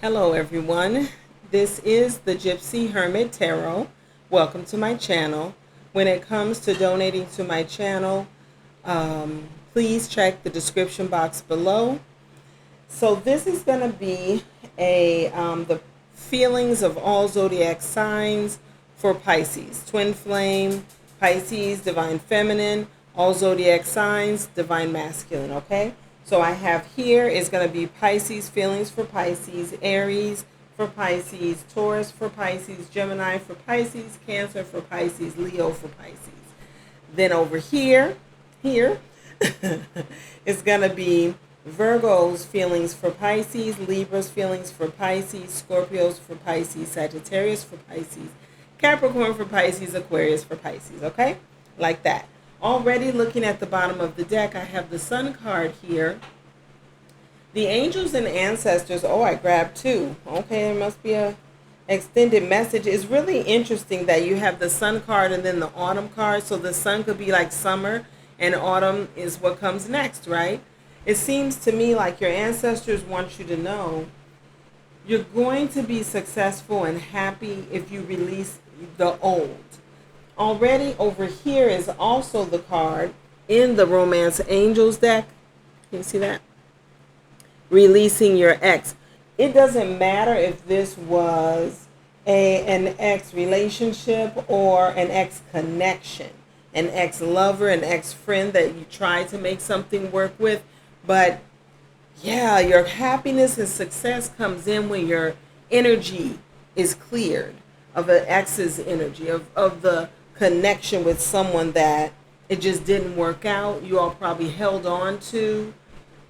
Hello, everyone. This is the Gypsy Hermit Tarot. Welcome to my channel. When it comes to donating to my channel, please check the description box below. So this is going to be the feelings of all zodiac signs for Pisces. Twin flame, Pisces, divine feminine, all zodiac signs, divine masculine, okay? So I have here is going to be Pisces feelings for Pisces, Aries for Pisces, Taurus for Pisces, Gemini for Pisces, Cancer for Pisces, Leo for Pisces. Then over here is going to be Virgo's feelings for Pisces, Libra's feelings for Pisces, Scorpio's for Pisces, Sagittarius for Pisces, Capricorn for Pisces, Aquarius for Pisces, okay? Like that. Already looking at the bottom of the deck, I have the Sun card here. The angels and ancestors, oh, I grabbed two. Okay, there must be a extended message. It's really interesting that you have the Sun card and then the Autumn card. So the Sun could be like summer and autumn is what comes next, right? It seems to me like your ancestors want you to know you're going to be successful and happy if you release the old. Already over here is also the card in the Romance Angels deck. Can you see that? Releasing your ex. It doesn't matter if this was an ex relationship or an ex connection, an ex lover, an ex friend that you try to make something work with. But yeah, your happiness and success comes in when your energy is cleared of an ex's energy, of the connection with someone that it just didn't work out. You all probably held on to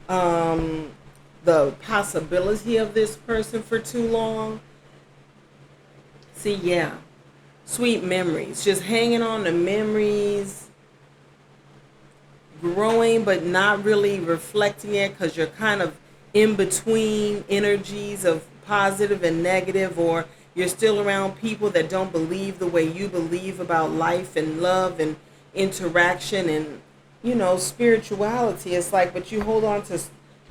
the possibility of this person for too long. See, yeah, sweet memories, just hanging on to memories, growing but not really reflecting it because you're kind of in between energies of positive and negative, or you're still around people that don't believe the way you believe about life and love and interaction and, spirituality. It's like, but you hold on to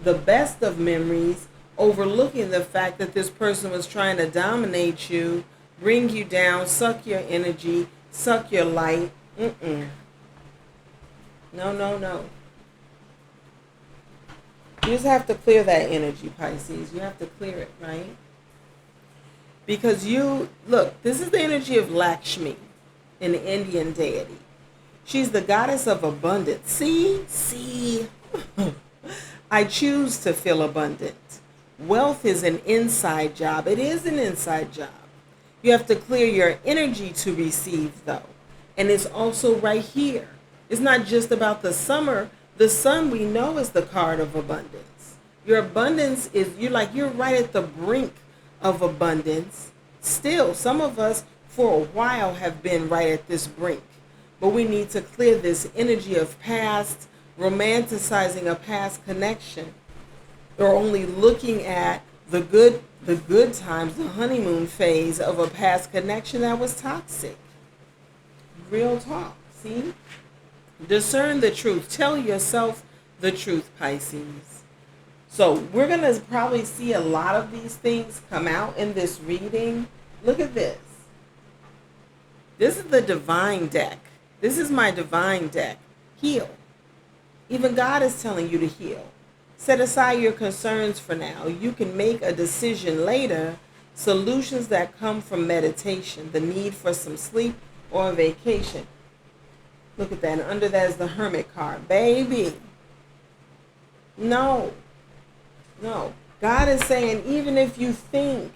the best of memories, overlooking the fact that this person was trying to dominate you, bring you down, suck your energy, suck your light. No, no, no. You just have to clear that energy, Pisces. You have to clear it, right? Because look, this is the energy of Lakshmi, an Indian deity. She's the goddess of abundance. See? I choose to feel abundant. Wealth is an inside job. It is an inside job. You have to clear your energy to receive, though. And it's also right here. It's not just about the summer. The sun, we know, is the card of abundance. Your abundance is, you're right at the brink of abundance. Still, some of us for a while have been right at this brink. But we need to clear this energy of past, romanticizing a past connection, or only looking at the good times, the honeymoon phase of a past connection that was toxic. Real talk, see? Discern the truth. Tell yourself the truth, Pisces. So we're going to probably see a lot of these things come out in this reading. Look at this. This is the divine deck. This is my divine deck. Heal. Even God is telling you to heal. Set aside your concerns for now. You can make a decision later. Solutions that come from meditation, the need for some sleep or a vacation. Look at that. And under that is the Hermit card. Baby. No. God is saying, even if you think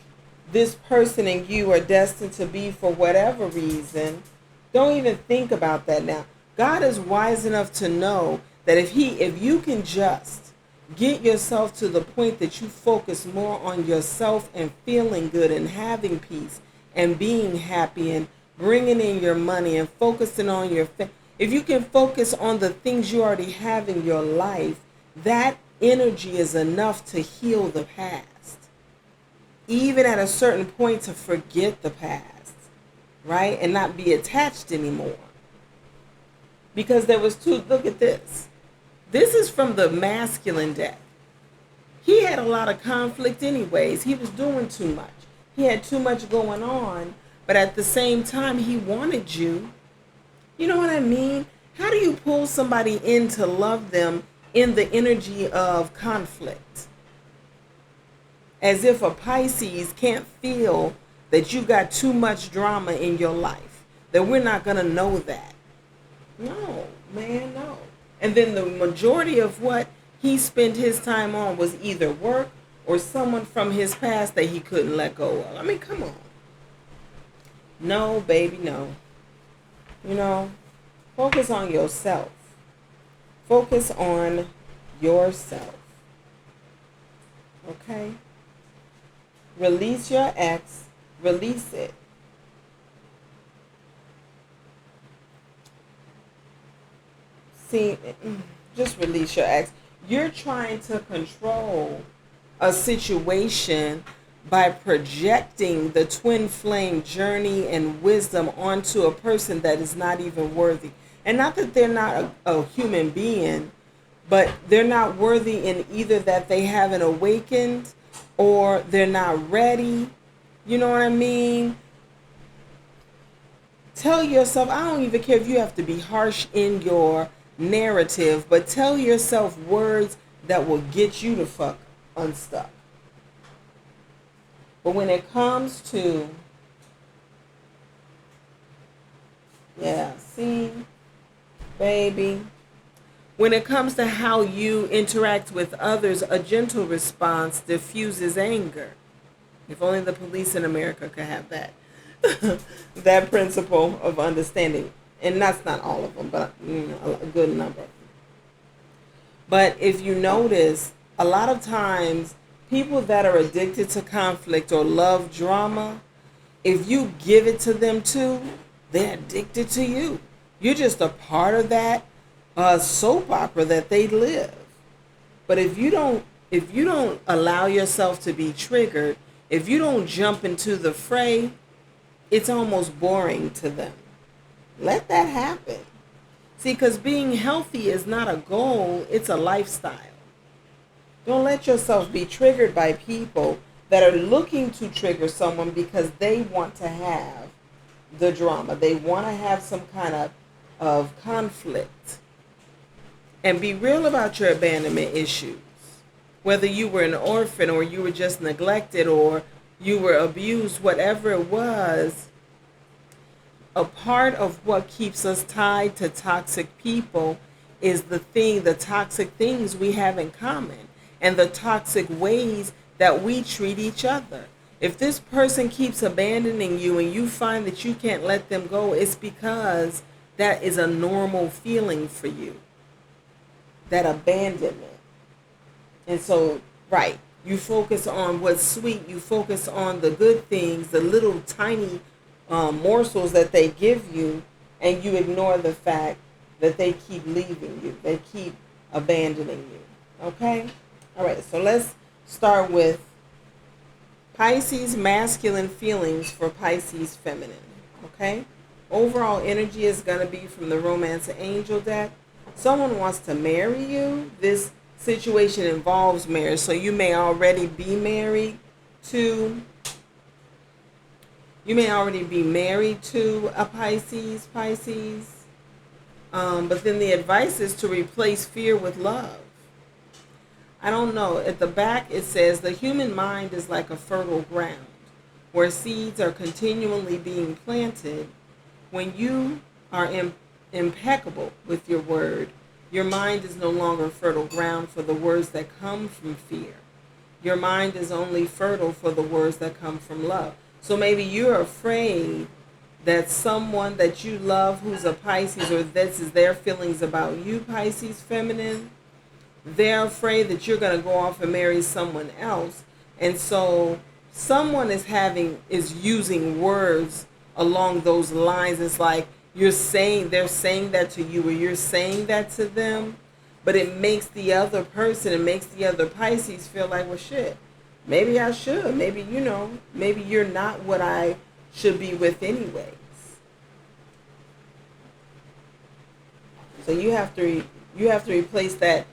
this person and you are destined to be for whatever reason, don't even think about that now. God is wise enough to know that if you can just get yourself to the point that you focus more on yourself and feeling good and having peace and being happy and bringing in your money and focusing on if you can focus on the things you already have in your life, that energy is enough to heal the past. Even at a certain point, to forget the past, right? And not be attached anymore. Because there was look at this. This is from the masculine deck. he had a lot of conflict anyways. He was doing too much. He had too much going on, but at the same time, he wanted you. You know what I mean? How do you pull somebody in to love them in the energy of conflict? As if a Pisces can't feel that you got too much drama in your life, that we're not going to know that. No, man, no. And then the majority of what he spent his time on was either work or someone from his past that he couldn't let go of. I mean, come on. No, baby, no. You know, focus on yourself. Focus on yourself. Okay? Release your ex. Release it. See, just release your ex. You're trying to control a situation by projecting the twin flame journey and wisdom onto a person that is not even worthy. And not that they're not a human being, but they're not worthy in either that they haven't awakened or they're not ready. You know what I mean? Tell yourself, I don't even care if you have to be harsh in your narrative, but tell yourself words that will get you the fuck unstuck. But when it comes to, yeah, see, baby, when it comes to how you interact with others, a gentle response diffuses anger. If only the police in America could have that. That principle of understanding. And that's not all of them, but a good number. But if you notice, a lot of times, people that are addicted to conflict or love drama, if you give it to them too, they're addicted to you. You're just a part of that soap opera that they live. But if you don't allow yourself to be triggered, if you don't jump into the fray, it's almost boring to them. Let that happen. See, because being healthy is not a goal, it's a lifestyle. Don't let yourself be triggered by people that are looking to trigger someone because they want to have the drama. They want to have some kind of conflict. And be real about your abandonment issues. Whether you were an orphan or you were just neglected or you were abused, whatever it was, a part of what keeps us tied to toxic people is the toxic things we have in common and the toxic ways that we treat each other. If this person keeps abandoning you and you find that you can't let them go, it's because that is a normal feeling for you. That abandonment. And so, right, you focus on what's sweet, you focus on the good things, the little tiny morsels that they give you, and you ignore the fact that they keep leaving you. They keep abandoning you. Okay? All right, so let's start with Pisces masculine feelings for Pisces feminine. Okay? Overall energy is going to be from the Romance Angel deck. Someone wants to marry you. This situation involves marriage, so you may already be married to a Pisces. But then the advice is to replace fear with love. I don't know. At the back it says the human mind is like a fertile ground where seeds are continually being planted. When you are impeccable with your word, your mind is no longer fertile ground for the words that come from fear. Your mind is only fertile for the words that come from love. So maybe you're afraid that someone that you love who's a Pisces, or this is their feelings about you, Pisces feminine, they're afraid that you're going to go off and marry someone else. And so someone is using words along those lines. It's like they're saying that to you or you're saying that to them, but it makes the other person, it makes the other Pisces feel like, well, shit, maybe I should. Maybe, maybe you're not what I should be with anyways. So you have to replace that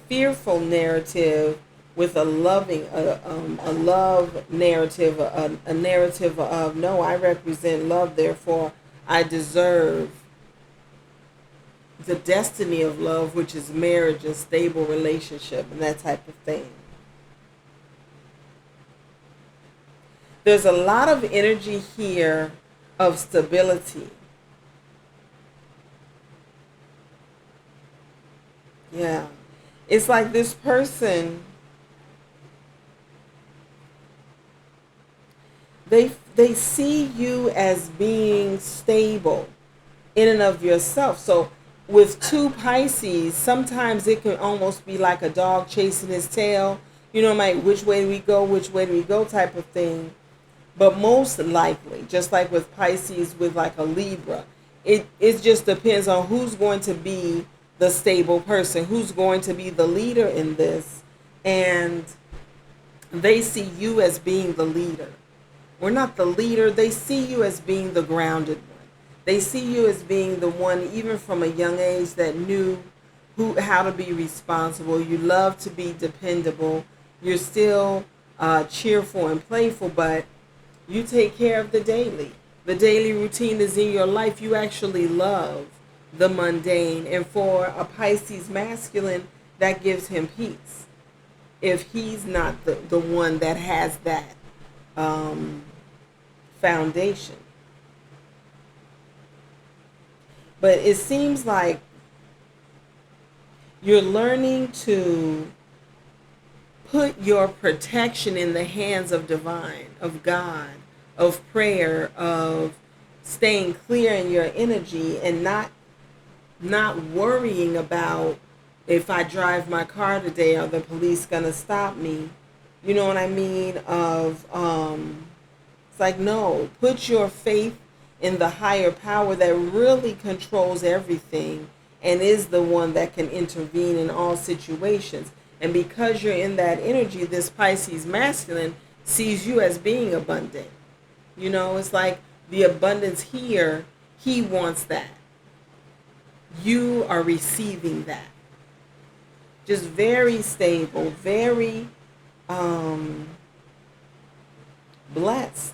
fearful narrative with a loving, a love narrative, a narrative of, no, I represent love, therefore I deserve the destiny of love, which is marriage and stable relationship and that type of thing. There's a lot of energy here of stability. Yeah. It's like this person, they see you as being stable in and of yourself. So with two Pisces, sometimes it can almost be like a dog chasing his tail. You know, like which way do we go, which way do we go type of thing. But most likely, just like with Pisces, with like a Libra, it just depends on who's going to be the stable person, who's going to be the leader in this. And they see you as being the leader. We're not the leader. They see you as being the grounded one. They see you as being the one, even from a young age, that knew how to be responsible. You love to be dependable. You're still cheerful and playful, but you take care of the daily. The daily routine is in your life. You actually love the mundane. And for a Pisces masculine, that gives him peace. If he's not the one that has that foundation. But it seems like you're learning to put your protection in the hands of divine, of God, of prayer, of staying clear in your energy, and not worrying about, if I drive my car today, are the police gonna stop me? You know what I mean? It's like, no, put your faith in the higher power that really controls everything and is the one that can intervene in all situations. And because you're in that energy, this Pisces masculine sees you as being abundant. You know, it's like the abundance here, he wants that. You are receiving that. Just very stable, very blessed.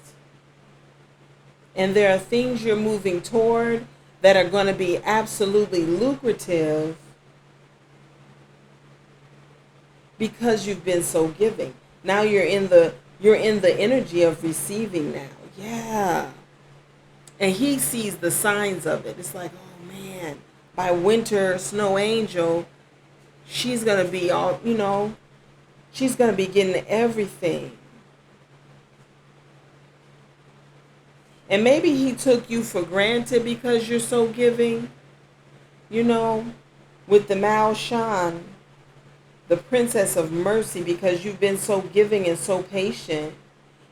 And there are things you're moving toward that are going to be absolutely lucrative because you've been so giving. Now you're in the energy of receiving now. Yeah. And he sees the signs of it. It's like, oh man, by winter snow angel, she's going to be all, she's going to be getting everything. And maybe he took you for granted because you're so giving. With the Mao Shan, the Princess of Mercy, because you've been so giving and so patient.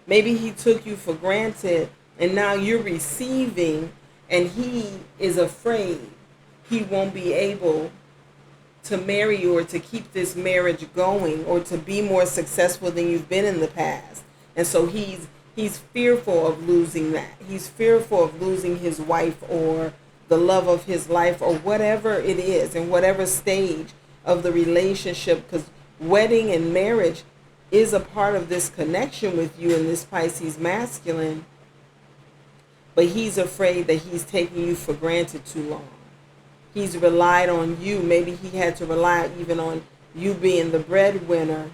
Maybe he took you for granted and now you're receiving, and he is afraid he won't be able to marry you or to keep this marriage going or to be more successful than you've been in the past. And so he's fearful of losing that. He's fearful of losing his wife or the love of his life or whatever it is, in whatever stage of the relationship, because wedding and marriage is a part of this connection with you and this Pisces masculine. But he's afraid that he's taking you for granted too long. He's relied on you. Maybe he had to rely even on you being the breadwinner.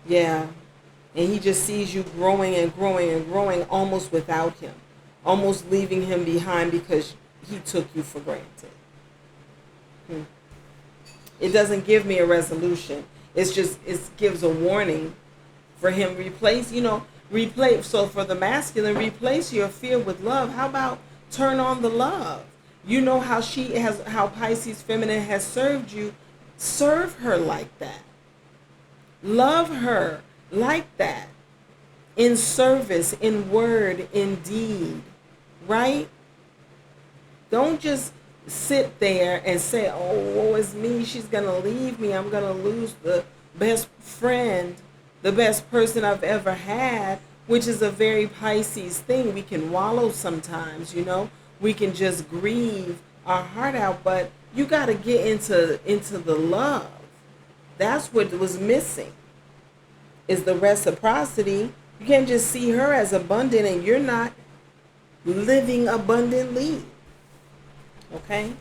Yeah. And he just sees you growing and growing and growing almost without him. Almost leaving him behind because he took you for granted. It doesn't give me a resolution. It gives a warning for him. Replace. So for the masculine, replace your fear with love. How about turn on the love? You know how how Pisces feminine has served you. Serve her like that. Love her like that. In service, in word, in deed. Right? Don't just sit there and say, oh, woe is me. She's going to leave me. I'm going to lose the best friend, the best person I've ever had, which is a very Pisces thing. We can wallow sometimes, We can just grieve our heart out, but you got to get into the love. That's what was missing, is the reciprocity. You can't just see her as abundant and you're not living abundantly. Okay?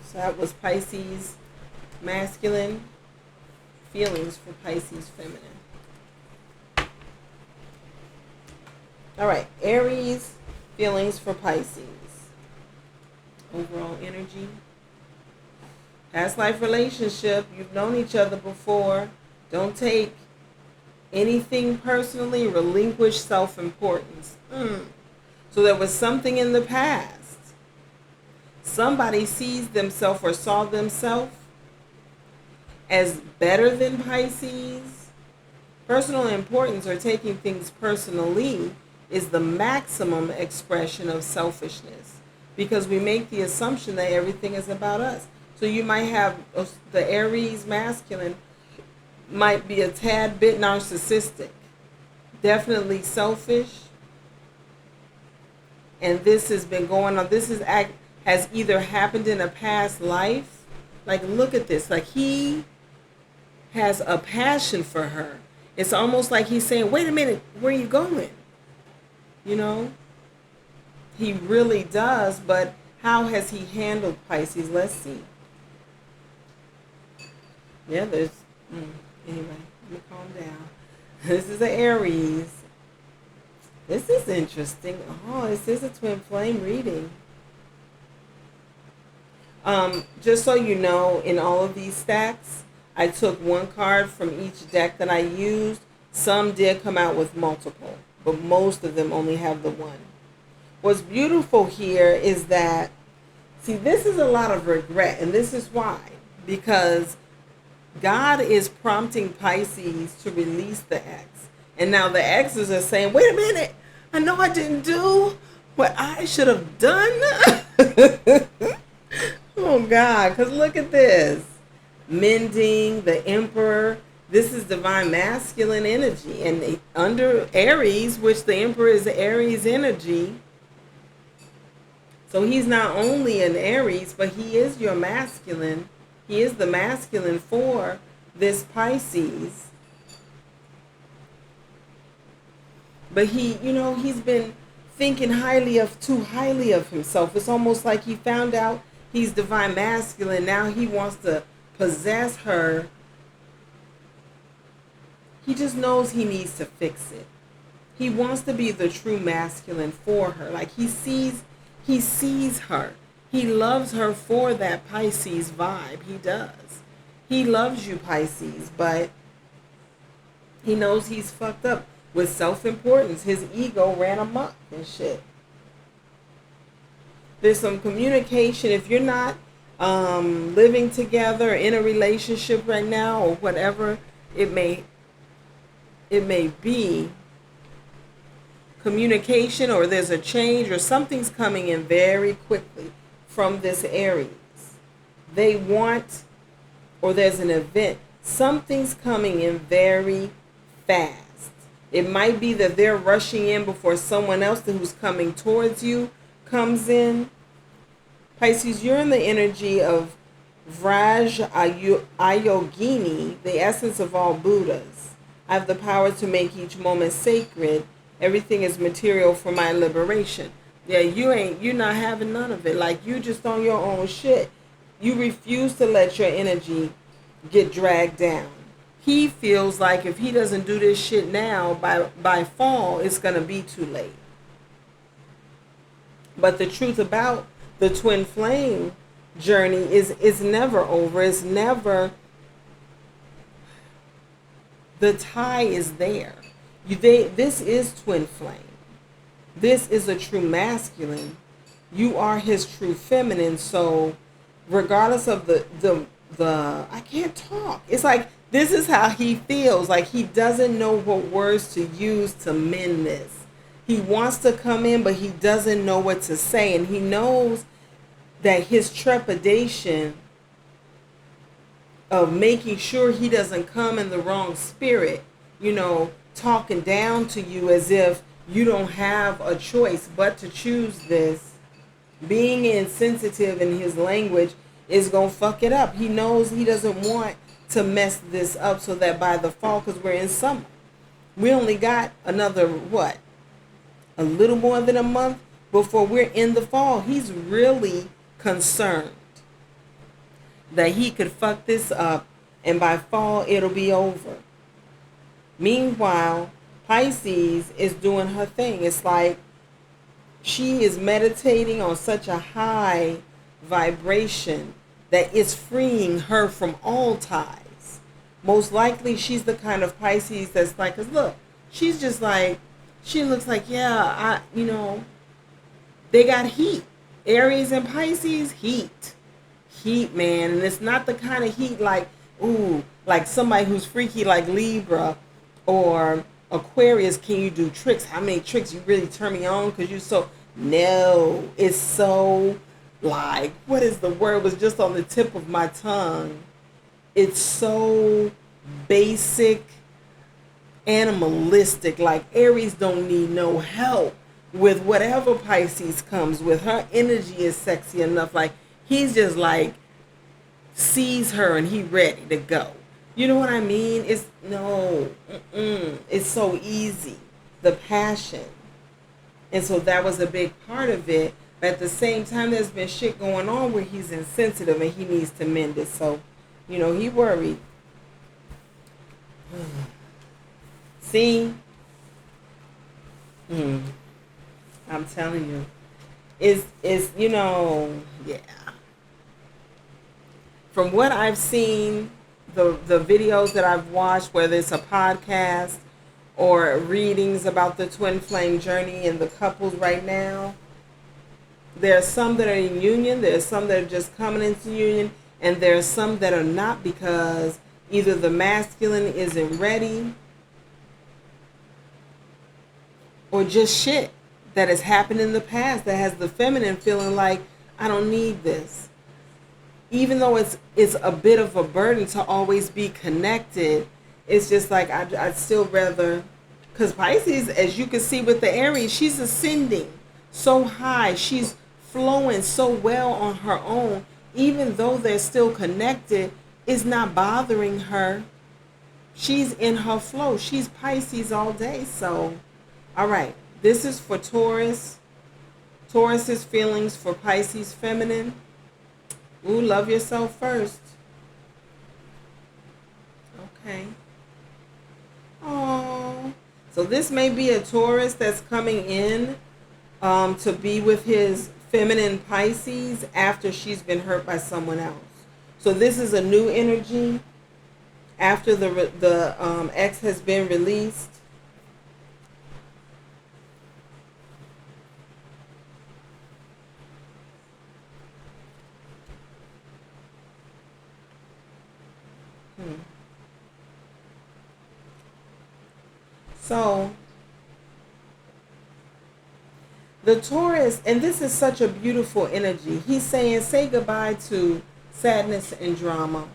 So that was Pisces masculine, feelings for Pisces feminine. All right, Aries, feelings for Pisces. Overall energy. Past life relationship. You've known each other before. Don't take anything personally. Relinquish self-importance. So there was something in the past. Somebody sees themselves or saw themselves as better than Pisces. Personal importance, or taking things personally, is the maximum expression of selfishness, because we make the assumption that everything is about us. So you might have the Aries masculine might be a tad bit narcissistic, definitely selfish, and this has been going on. This has either happened in a past life. Like, look at this. Like, he has a passion for her. It's almost like he's saying, wait a minute, where are you going? You know? He really does, but how has he handled Pisces? Let's see. Yeah, there's... anyway, let me calm down. This is an Aries. This is interesting. Oh, this is a twin flame reading. Just so you know, in all of these stacks, I took one card from each deck that I used. Some did come out with multiple, but most of them only have the one. What's beautiful here is that, see, this is a lot of regret, and this is why. Because God is prompting Pisces to release the ex. And now the exes are saying, wait a minute, I know I didn't do what I should have done. Oh, God, because look at this. Mending, the Emperor. This is divine masculine energy. And under Aries, which the Emperor is Aries energy. So he's not only an Aries, but he is your masculine. He is the masculine for this Pisces. But he's been thinking too highly of himself. It's almost like he found out he's divine masculine. Now he wants to possess her. He just knows he needs to fix it. He wants to be the true masculine for her. Like he sees her. He loves her for that Pisces vibe. He does. He loves you, Pisces, but he knows he's fucked up with self-importance. His ego ran amok and shit. There's some communication. If you're not living together, in a relationship right now, or whatever it may be, communication, or there's a change, or something's coming in very quickly from this Aries. They want, or there's an event, something's coming in very fast. It might be that they're rushing in before someone else who's coming towards you comes in. Pisces, you're in the energy of Vraj Ayogini, the essence of all Buddhas. I have the power to make each moment sacred. Everything is material for my liberation. Yeah, you're not having none of it. Like, you just on your own shit. You refuse to let your energy get dragged down. He feels like if he doesn't do this shit now, by fall, it's going to be too late. But the truth about the twin flame journey is it's never over. It's never, the tie is there. This is twin flame. This is a true masculine. You are his true feminine. So regardless of the I can't talk. It's like, this is how he feels. Like, he doesn't know what words to use to mend this. He wants to come in, but he doesn't know what to say. And he knows that his trepidation of making sure he doesn't come in the wrong spirit, talking down to you as if you don't have a choice but to choose this, being insensitive in his language, is going to fuck it up. He knows he doesn't want to mess this up so that by the fall, because we're in summer, we only got another, what, a little more than a month before we're in the fall. He's really concerned that he could fuck this up and by fall it'll be over. Meanwhile, Pisces is doing her thing. It's like she is meditating on such a high vibration that it's freeing her from all ties. Most likely she's the kind of Pisces that's like, cause look, she's just like, she looks like, yeah, they got heat. Aries and Pisces, heat. Heat, man. And it's not the kind of heat like, ooh, like somebody who's freaky like Libra or Aquarius. Can you do tricks? How many tricks? You really turn me on because you so... No, it's so like, what is the word? It was just on the tip of my tongue. It's so basic, animalistic. Like Aries don't need no help with whatever Pisces comes with. Her energy is sexy enough. Like he's just like sees her and he ready to go. You know what I mean? It's no, it's so easy. The passion. And so that was a big part of it. But at the same time, there's been shit going on where he's insensitive and he needs to mend it. So, he worried. See? I'm telling you. It's yeah. From what I've seen, the videos that I've watched, whether it's a podcast or readings about the twin flame journey and the couples right now, there are some that are in union, there are some that are just coming into union, and there are some that are not because either the masculine isn't ready or just shit that has happened in the past that has the feminine feeling like, I don't need this. Even though it's a bit of a burden to always be connected, it's just like I'd still rather, because Pisces, as you can see with the Aries, she's ascending so high. She's flowing so well on her own. Even though they're still connected, it's not bothering her. She's in her flow. She's Pisces all day. So, all right. This is for Taurus. Taurus's feelings for Pisces feminine. Ooh, love yourself first. Okay. Oh, so this may be a Taurus that's coming in to be with his feminine Pisces after she's been hurt by someone else. So this is a new energy after the ex has been released. So the Taurus, and this is such a beautiful energy. He's saying, say goodbye to sadness and drama.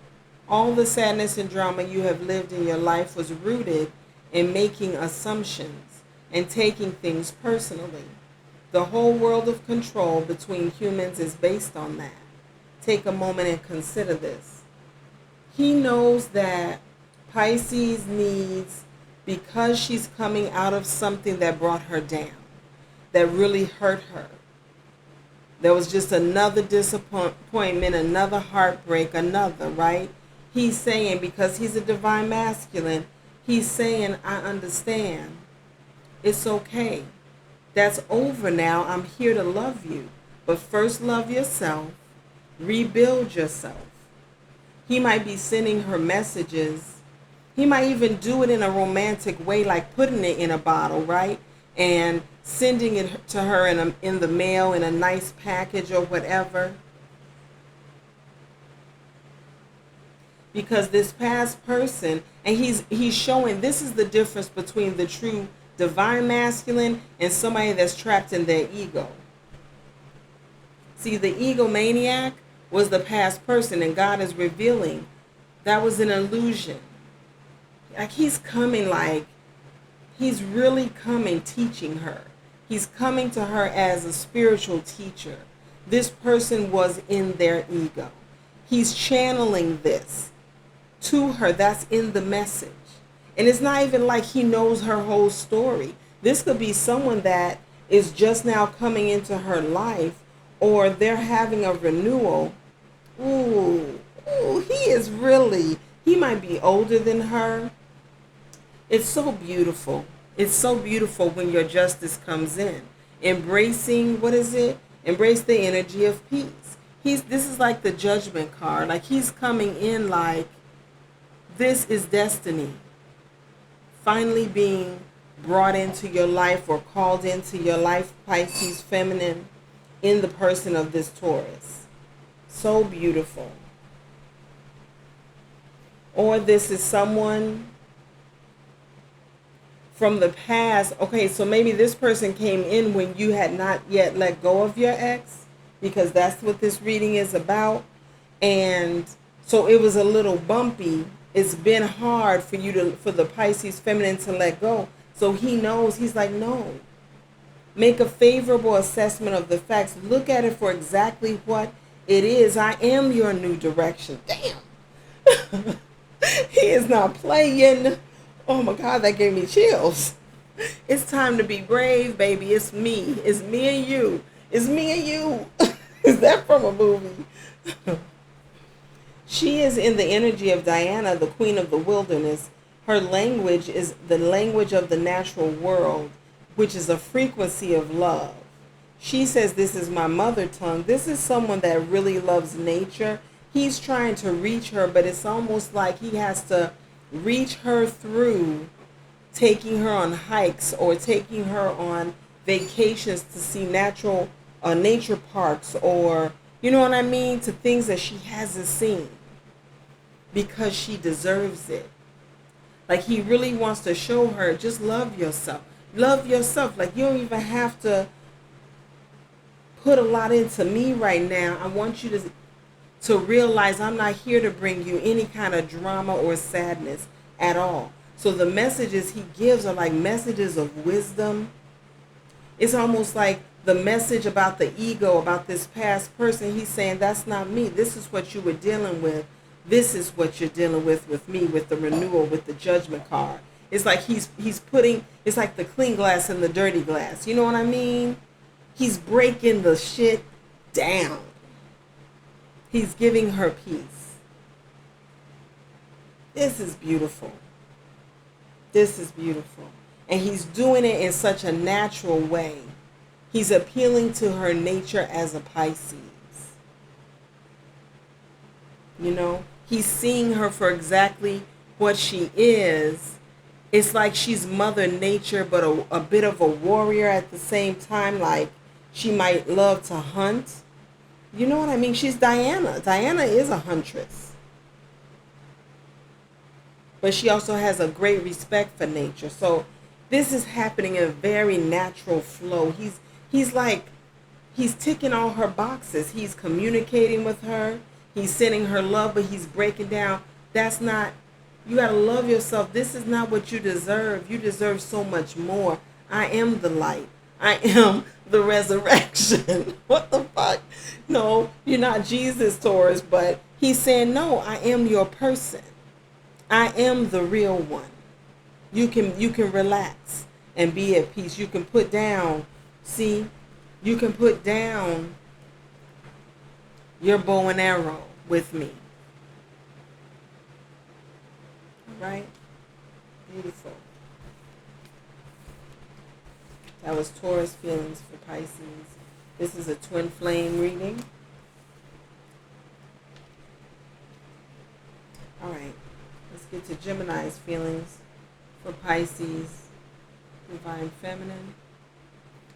All the sadness and drama you have lived in your life was rooted in making assumptions and taking things personally. The whole world of control between humans is based on that. Take a moment and consider this. He knows that Pisces needs, because she's coming out of something that brought her down, that really hurt her. There was just another disappointment, another heartbreak, right? He's saying, because he's a divine masculine, he's saying, I understand. It's okay. That's over now. I'm here to love you. But first love yourself. Rebuild yourself. He might be sending her messages. He might even do it in a romantic way, like putting it in a bottle, right? And sending it to her in the mail in a nice package or whatever. Because this past person, and he's showing this is the difference between the true divine masculine and somebody that's trapped in their ego. See, the egomaniac was the past person, and God is revealing that was an illusion. Like he's coming, like he's really coming teaching her. He's coming to her as a spiritual teacher. This person was in their ego. He's channeling this to her. That's in the message. And it's not even like he knows her whole story. This could be someone that is just now coming into her life, or they're having a renewal. Ooh, he might be older than her. It's so beautiful. It's so beautiful when your justice comes in. Embracing, what is it? Embrace the energy of peace. This is like the judgment card. Like he's coming in like this is destiny. Finally being brought into your life or called into your life, Pisces feminine, in the person of this Taurus. So beautiful. Or this is someone from the past. Okay, so maybe this person came in when you had not yet let go of your ex, because that's what this reading is about. And so it was a little bumpy. It's been hard for for the Pisces feminine to let go. So he knows, he's like, no. Make a favorable assessment of the facts. Look at it for exactly what it is. I am your new direction. Damn. He is not playing. Oh my God, that gave me chills. It's time to be brave, baby. It's me. It's me and you. It's me and you. Is that from a movie? She is in the energy of Diana, the queen of the wilderness. Her language is the language of the natural world, which is a frequency of love. She says, this is my mother tongue. This is someone that really loves nature. He's trying to reach her, but it's almost like he has to reach her through taking her on hikes or taking her on vacations to see natural nature parks, or you know what I mean, to things that she hasn't seen, because she deserves it. Like he really wants to show her, just love yourself. Love yourself. Like you don't even have to put a lot into me right now. I want you to realize I'm not here to bring you any kind of drama or sadness at all. So the messages he gives are like messages of wisdom. It's almost like the message about the ego, about this past person. He's saying, that's not me. This is what you were dealing with. This is what you're dealing with me, with the renewal, with the judgment card. It's like he's putting, it's like the clean glass and the dirty glass. You know what I mean? He's breaking the shit down. He's giving her peace. This is beautiful. This is beautiful. And he's doing it in such a natural way. He's appealing to her nature as a Pisces. You know, he's seeing her for exactly what she is. It's like she's Mother Nature, but a bit of a warrior at the same time. Like she might love to hunt. You know what I mean? She's Diana. Diana is a huntress. But she also has a great respect for nature. So this is happening in a very natural flow. He's ticking all her boxes. He's communicating with her. He's sending her love, but he's breaking down. That's not, you got to love yourself. This is not what you deserve. You deserve so much more. I am the light. I am the resurrection. What the fuck? No, you're not Jesus, Taurus, but he's saying, no, I am your person. I am the real one. You can relax and be at peace. You can put down, see, you can put down your bow and arrow with me. All right? Beautiful. That was Taurus feelings for Pisces. This is a twin flame reading. All right. Let's get to Gemini's feelings for Pisces, divine feminine.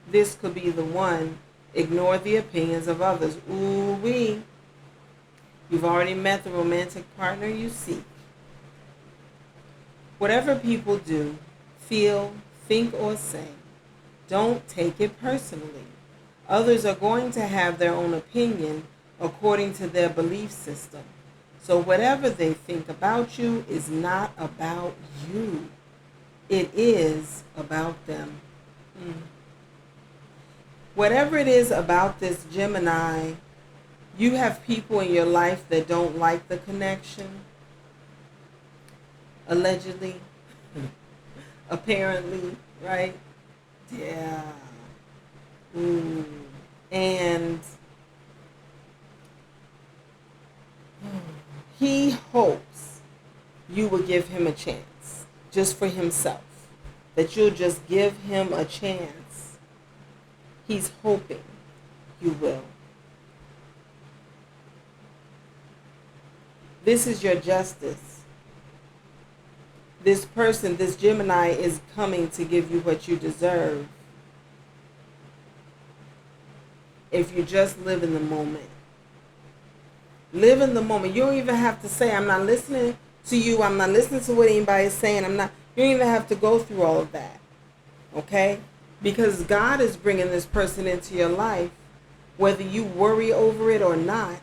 This could be the one. Ignore the opinions of others. Ooh-wee. You've already met the romantic partner you seek. Whatever people do, feel, think, or say, don't take it personally. Others are going to have their own opinion according to their belief system. So whatever they think about you is not about you. It is about them. Whatever it is about this Gemini, You have people in your life that don't like the connection, allegedly, apparently, right? Yeah. Ooh. And he hopes you will give him a chance just for himself, that you'll just give him a chance. He's hoping you will. This is your justice. This person, this Gemini, is coming to give you what you deserve if you just live in the moment. Live in the moment. You don't even have to say, I'm not listening to you. I'm not listening to what anybody's saying. You don't even have to go through all of that. Okay? Because God is bringing this person into your life, whether you worry over it or not,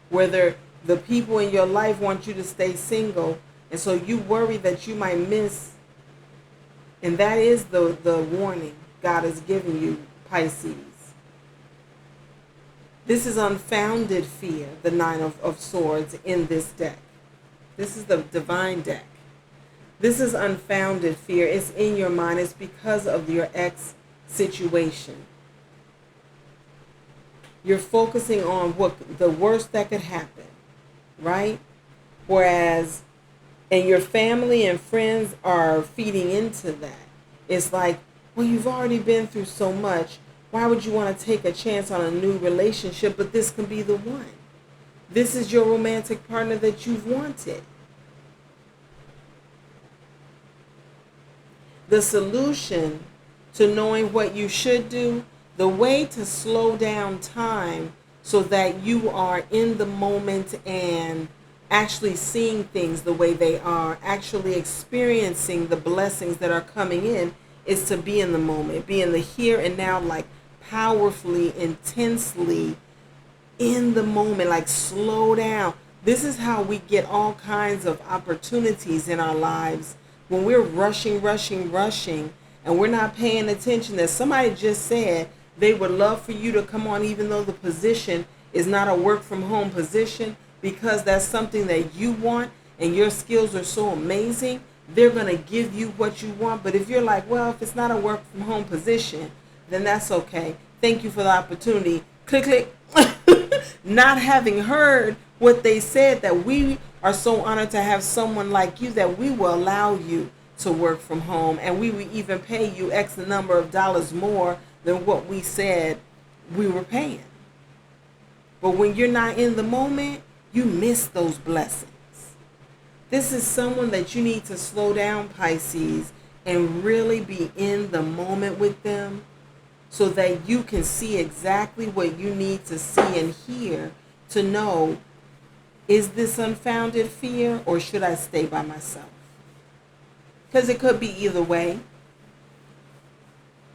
whether the people in your life want you to stay single, and so you worry that you might miss. And that is the warning God is giving you, Pisces. This is unfounded fear, the Nine of Swords in this deck. This is the divine deck. This is unfounded fear. It's in your mind. It's because of your ex situation. You're focusing on what the worst that could happen, right? Whereas, and your family and friends are feeding into that. It's like, well, you've already been through so much. Why would you want to take a chance on a new relationship? But this can be the one. This is your romantic partner that you've wanted. The solution to knowing what you should do, the way to slow down time so that you are in the moment and actually seeing things the way they are, actually experiencing the blessings that are coming in, is to be in the moment, be in the here and now, like powerfully, intensely in the moment, like slow down. This is how we get all kinds of opportunities in our lives when we're rushing, and we're not paying attention that somebody just said they would love for you to come on, even though the position is not a work from home position, because that's something that you want and your skills are so amazing. They're going to give you what you want. But if you're like, well, if it's not a work from home position, then that's okay. Thank you for the opportunity. Click, click. Not having heard what they said, that we are so honored to have someone like you, that we will allow you to work from home, and we will even pay you X number of dollars more than what we said we were paying. But when you're not in the moment, you miss those blessings. This is someone that you need to slow down, Pisces, and really be in the moment with them so that you can see exactly what you need to see and hear to know, is this unfounded fear or should I stay by myself? Because it could be either way.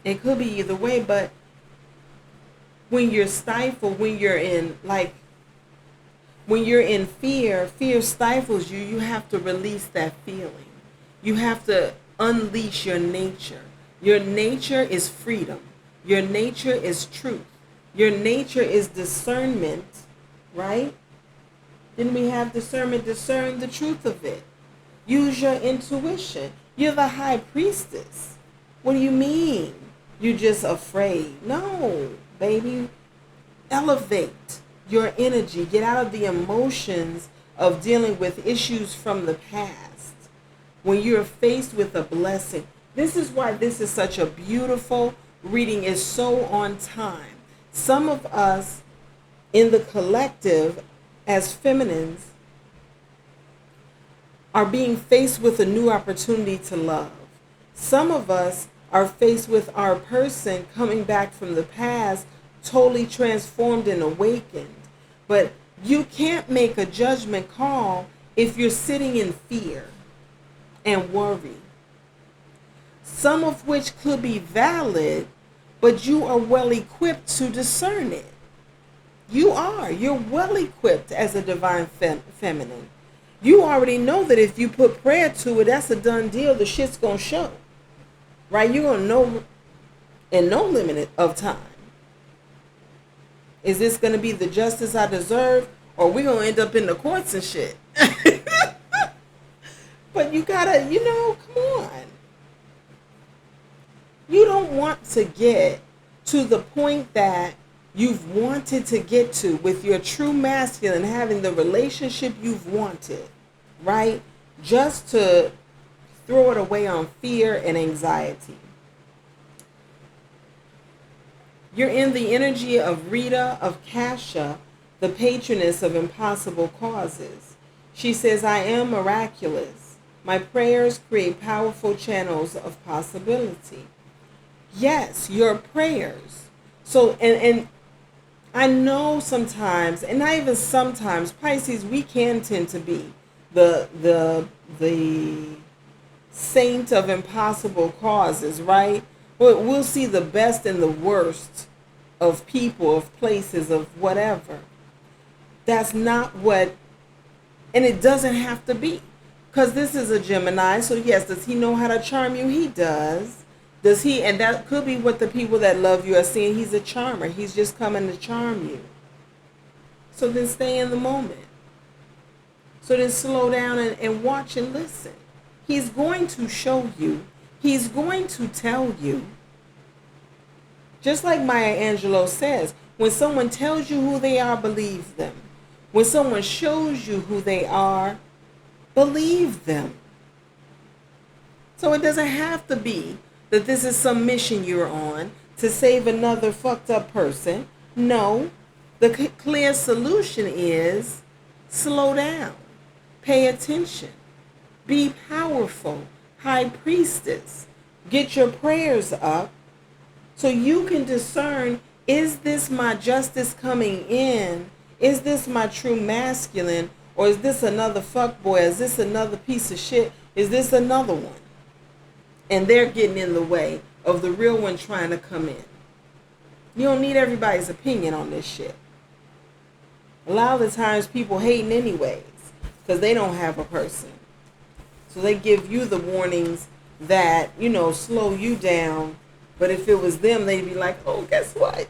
It could be either way, but when you're stifled, when you're in fear, fear stifles you. You have to release that feeling. You have to unleash your nature. Your nature is freedom. Your nature is truth. Your nature is discernment, right? Didn't we have discernment? Discern the truth of it. Use your intuition. You're the high priestess. What do you mean? You're just afraid. No, baby. Elevate your energy. Get out of the emotions of dealing with issues from the past. When you're faced with a blessing. This is why this is such a beautiful reading. Is so on time. Some of us in the collective as feminines are being faced with a new opportunity to love. Some of us are faced with our person coming back from the past, totally transformed and awakened. But you can't make a judgment call if you're sitting in fear and worry. Some of which could be valid, but you are well equipped to discern it. You are. You're well equipped as a divine feminine. You already know that if you put prayer to it, that's a done deal. The shit's going to show. Right? You're going to know in no limit of time. Is this going to be the justice I deserve? Or we going to end up in the courts and shit? But you gotta, come on. You don't want to get to the point that you've wanted to get to with your true masculine, having the relationship you've wanted, right? Just to throw it away on fear and anxiety. You're in the energy of Rita of Kasha, the patroness of impossible causes. She says, I am miraculous. My prayers create powerful channels of possibility. Yes, your prayers. So, and I know sometimes, and not even sometimes, Pisces, we can tend to be the saint of impossible causes, right? We'll see the best and the worst of people, of places, of whatever. That's not what, and it doesn't have to be. Because this is a Gemini, so yes, does he know how to charm you? He does. Does he? And that could be what the people that love you are saying. He's a charmer. He's just coming to charm you. So then stay in the moment. So then slow down and watch and listen. He's going to show you. He's going to tell you. Just like Maya Angelou says, when someone tells you who they are, believe them. When someone shows you who they are, believe them. So it doesn't have to be that this is some mission you're on to save another fucked up person. No, the clear solution is slow down, pay attention, be powerful, high priestess, get your prayers up so you can discern, is this my justice coming in? Is this my true masculine? Or is this another fuckboy? Is this another piece of shit? Is this another one? And they're getting in the way of the real one trying to come in. You don't need everybody's opinion on this shit. A lot of the times people hating anyways because they don't have a person. So they give you the warnings that, slow you down. But if it was them, they'd be like, oh, guess what?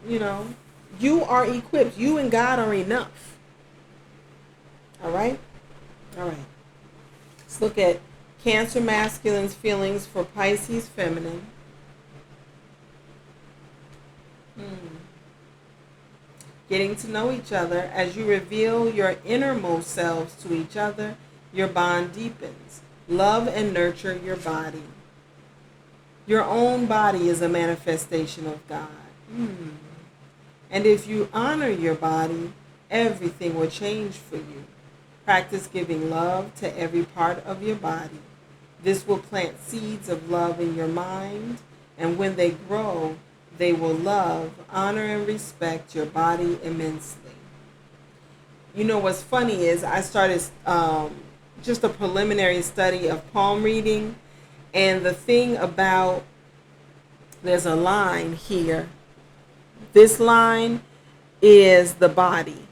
You are equipped. You and God are enough. All right? All right. Let's look at Cancer masculine's feelings for Pisces feminine. Getting to know each other. As you reveal your innermost selves to each other, your bond deepens. Love and nurture your body. Your own body is a manifestation of God. And if you honor your body, everything will change for you. Practice giving love to every part of your body. This will plant seeds of love in your mind, and when they grow, they will love, honor, and respect your body immensely. What's funny is I started just a preliminary study of palm reading, and the thing about, there's a line here. This line is the body,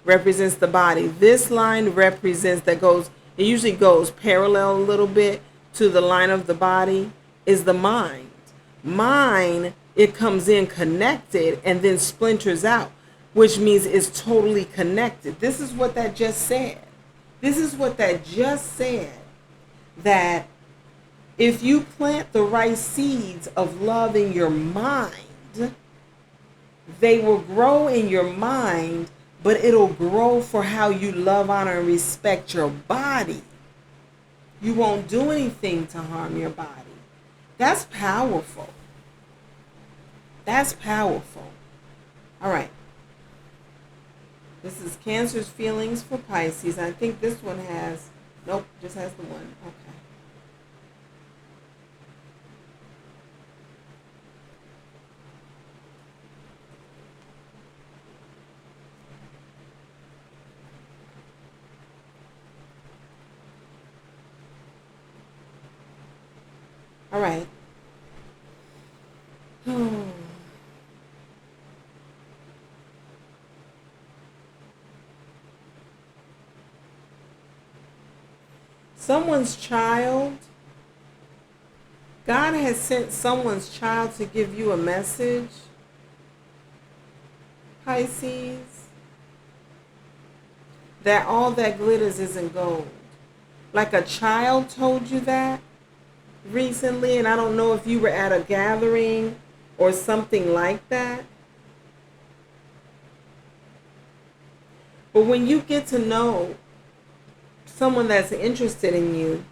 represents the body. This line represents, it usually goes parallel a little bit to the line of the body, is the mind. Mind, it comes in connected and then splinters out, which means it's totally connected. This is what that just said. That if you plant the right seeds of love in your mind, they will grow in your mind, but it'll grow for how you love, honor, and respect your body. You won't do anything to harm your body. That's powerful. That's powerful. All right. This is Cancer's feelings for Pisces. I think this one has, nope, just has the one. Okay. All right. Someone's child. God has sent someone's child to give you a message. Pisces, that all that glitters isn't gold. Like a child told you that recently, and I don't know if you were at a gathering or something like that. But when you get to know someone that's interested in you,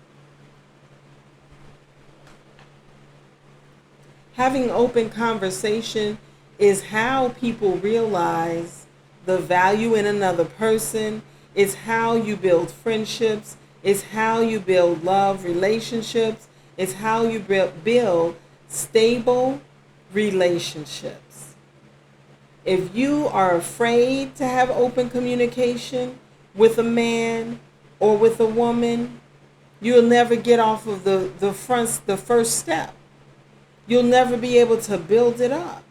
having open conversation is how people realize the value in another person. It's how you build friendships. It's how you build love relationships. It's how you build stable relationships. If you are afraid to have open communication with a man or with a woman, you'll never get off of the first step. You'll never be able to build it up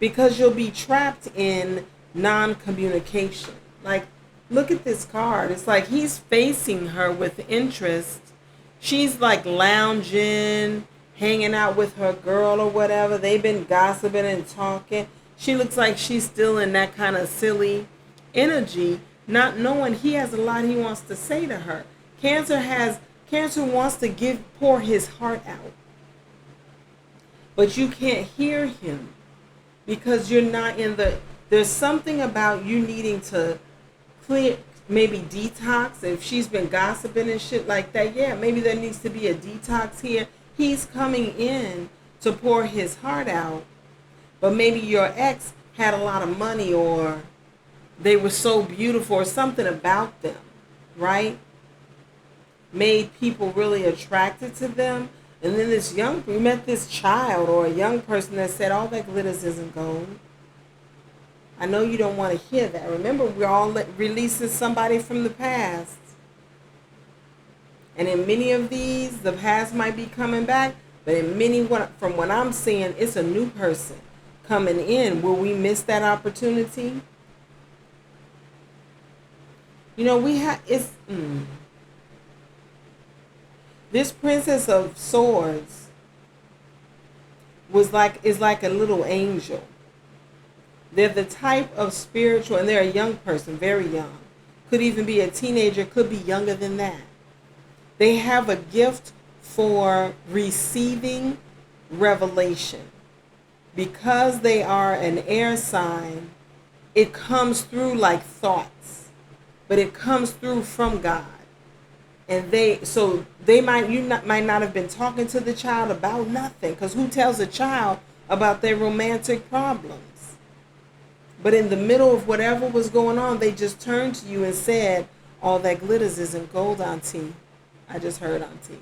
because you'll be trapped in non-communication. Like, look at this card. It's like he's facing her with interest. She's like lounging, hanging out with her girl or whatever. They've been gossiping and talking. She looks like she's still in that kind of silly energy, not knowing he has a lot he wants to say to her. Cancer wants to pour his heart out. But you can't hear him because you're not there's something about you needing to clear, maybe detox. If she's been gossiping and shit like that, yeah, maybe there needs to be a detox here. He's coming in to pour his heart out, but maybe your ex had a lot of money or they were so beautiful or something about them, right? Made people really attracted to them. And then you met this child or a young person that said, all that glitters isn't gold. I know you don't want to hear that. Remember, we're all releasing somebody from the past. And in many of these, the past might be coming back. But in many, from what I'm seeing, it's a new person coming in. Will we miss that opportunity? You know, this Princess of Swords is like a little angel. They're the type of spiritual, and they're a young person, very young. Could even be a teenager, could be younger than that. They have a gift for receiving revelation. Because they are an air sign, it comes through like thoughts, but it comes through from God. And you might not have been talking to the child about nothing, because who tells a child about their romantic problems? But in the middle of whatever was going on, they just turned to you and said, all that glitters isn't gold, Auntie. I just heard Auntie.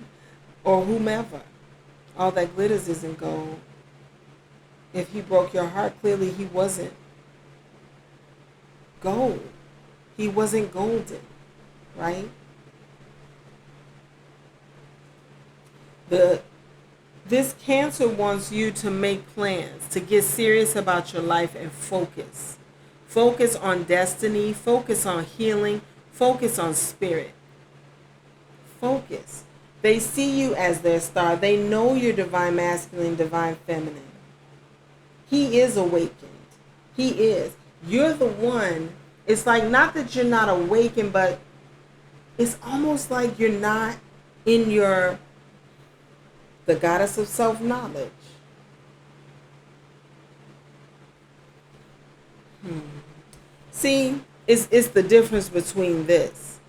Or whomever. All that glitters isn't gold. If he broke your heart, clearly he wasn't gold. He wasn't golden, right? This Cancer wants you to make plans, to get serious about your life and focus. Focus on destiny, focus on healing, focus on spirit. Focus. They see you as their star. They know you're divine masculine, divine feminine. He is awakened. He is. You're the one. It's like, not that you're not awakened, but it's almost like you're not in the goddess of self-knowledge. See, it's the difference between this.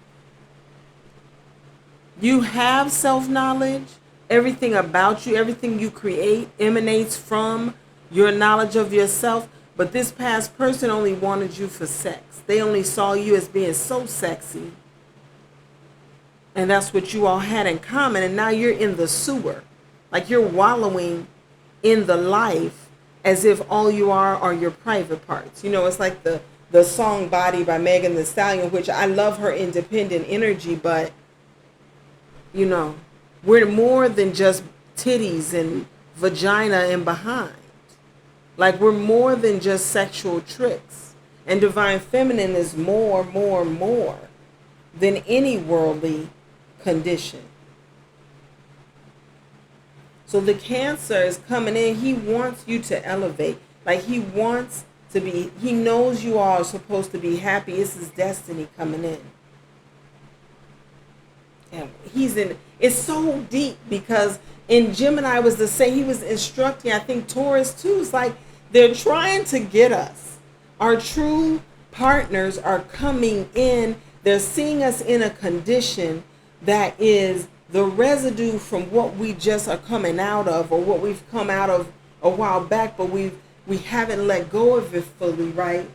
You have self-knowledge. Everything about you, everything you create emanates from your knowledge of yourself. But this past person only wanted you for sex. They only saw you as being so sexy. And that's what you all had in common. And now you're in the sewer. Like, you're wallowing in the life as if all you are your private parts. You know, it's like the song Body by Megan Thee Stallion, which I love her independent energy, but, you know, we're more than just titties and vagina and behind. Like, we're more than just sexual tricks. And divine feminine is more than any worldly condition. So the Cancer is coming in. He wants you to elevate. Like he wants to be, he knows you all are supposed to be happy. It's his destiny coming in. And he's in, it's so deep because in Gemini was the same, he was instructing, I think Taurus too. It's like they're trying to get us. Our true partners are coming in. They're seeing us in a condition that is the residue from what we just are coming out of, or what we've come out of a while back, but we haven't let go of it fully, right?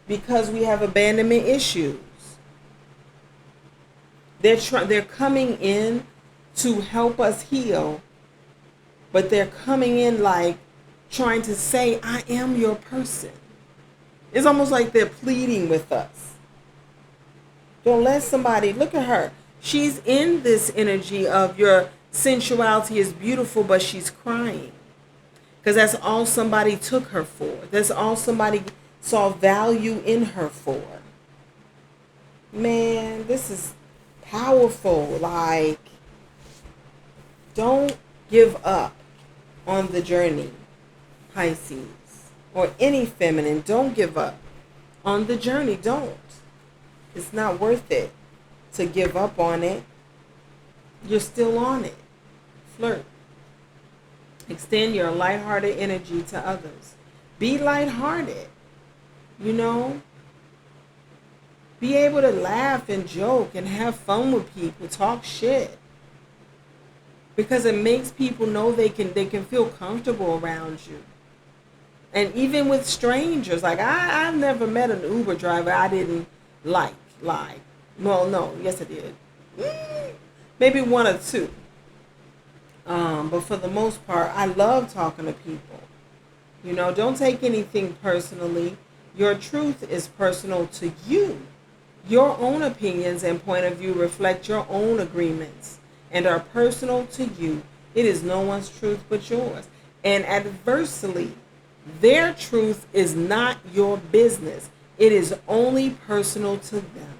Because we have abandonment issues. They're coming in to help us heal, but they're coming in like trying to say, I am your person. It's almost like they're pleading with us. Don't let somebody, look at her. She's in this energy of your sensuality is beautiful, but she's crying. Because that's all somebody took her for. That's all somebody saw value in her for. Man, this is powerful. Like, don't give up on the journey, Pisces, or any feminine. Don't give up on the journey. Don't. It's not worth it to give up on it. You're still on it. Flirt. Extend your lighthearted energy to others. Be lighthearted. You know? Be able to laugh and joke and have fun with people. Talk shit. Because it makes people know they can feel comfortable around you. And even with strangers. Like, I've never met an Uber driver I didn't like. Well, no. Yes, I did. Maybe one or two. But for the most part, I love talking to people. You know, don't take anything personally. Your truth is personal to you. Your own opinions and point of view reflect your own agreements and are personal to you. It is no one's truth but yours. And adversely, their truth is not your business. It is only personal to them.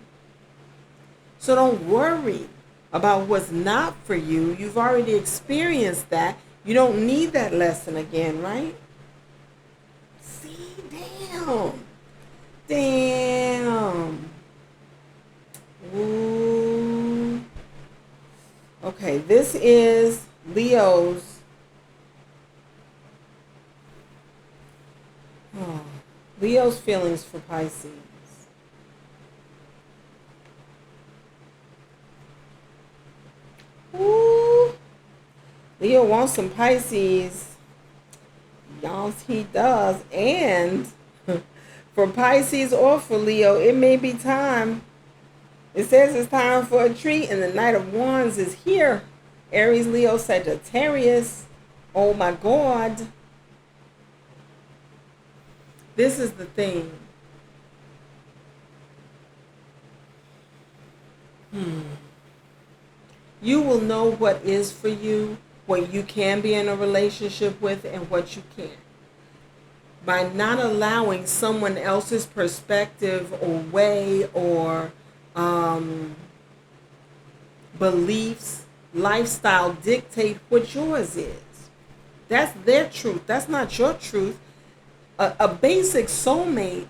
So don't worry about what's not for you. You've already experienced that. You don't need that lesson again, right? See, damn. Ooh. Okay, this is Leo's. Leo's feelings for Pisces. Ooh. Leo wants some Pisces. Yes, he does. And for Pisces or for Leo, it may be time. It says it's time for a treat, and the Knight of Wands is here. Aries, Leo, Sagittarius. Oh my God. This is the thing. You will know what is for you, what you can be in a relationship with, and what you can't. By not allowing someone else's perspective or way or beliefs, lifestyle dictate what yours is. That's their truth. That's not your truth. A basic soulmate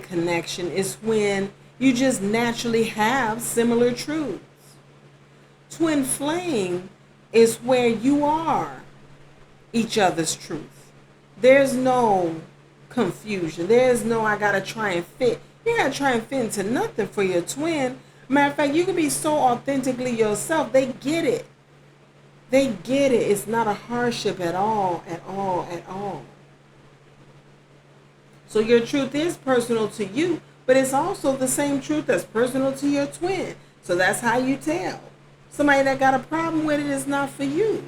connection is when you just naturally have similar truths. Twin flame is where you are each other's truth. There's no confusion. There's no I gotta try and fit. You gotta try and fit into nothing for your twin. Matter of fact, you can be so authentically yourself. They get it. They get it. It's not a hardship at all, at all, at all. So your truth is personal to you, but it's also the same truth that's personal to your twin. So that's how you tell. Somebody that got a problem with it is not for you.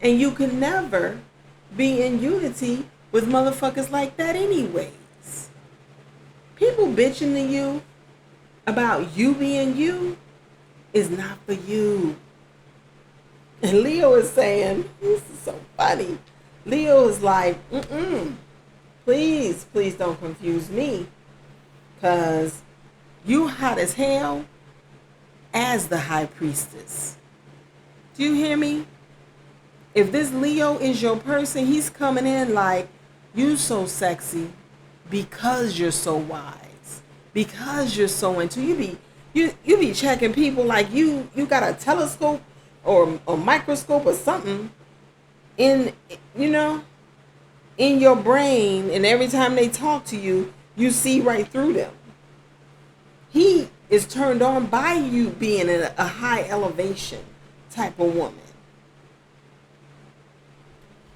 And you can never be in unity with motherfuckers like that anyways. People bitching to you about you being you is not for you. And Leo is saying, this is so funny. Leo is like, please don't confuse me. Because you hot as hell as the high priestess. Do you hear me? If this Leo is your person, he's coming in like, you so sexy because you're so wise, because you're so into, you be checking people like you got a telescope or a microscope or something in, you know, in your brain, and every time they talk to you, you see right through them. He is turned on by you being in a high elevation type of woman.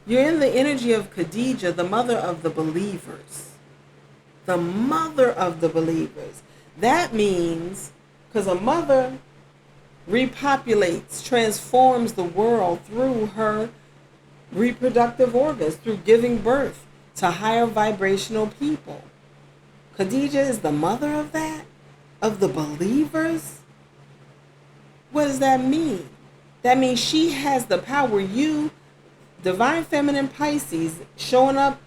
You're in the energy of Khadijah, the mother of the believers. The mother of the believers. That means, because a mother repopulates, transforms the world through her reproductive organs, through giving birth to higher vibrational people. Khadijah is the mother of that, of the believers. What does that mean? That means she has the power. You, divine feminine Pisces, showing up,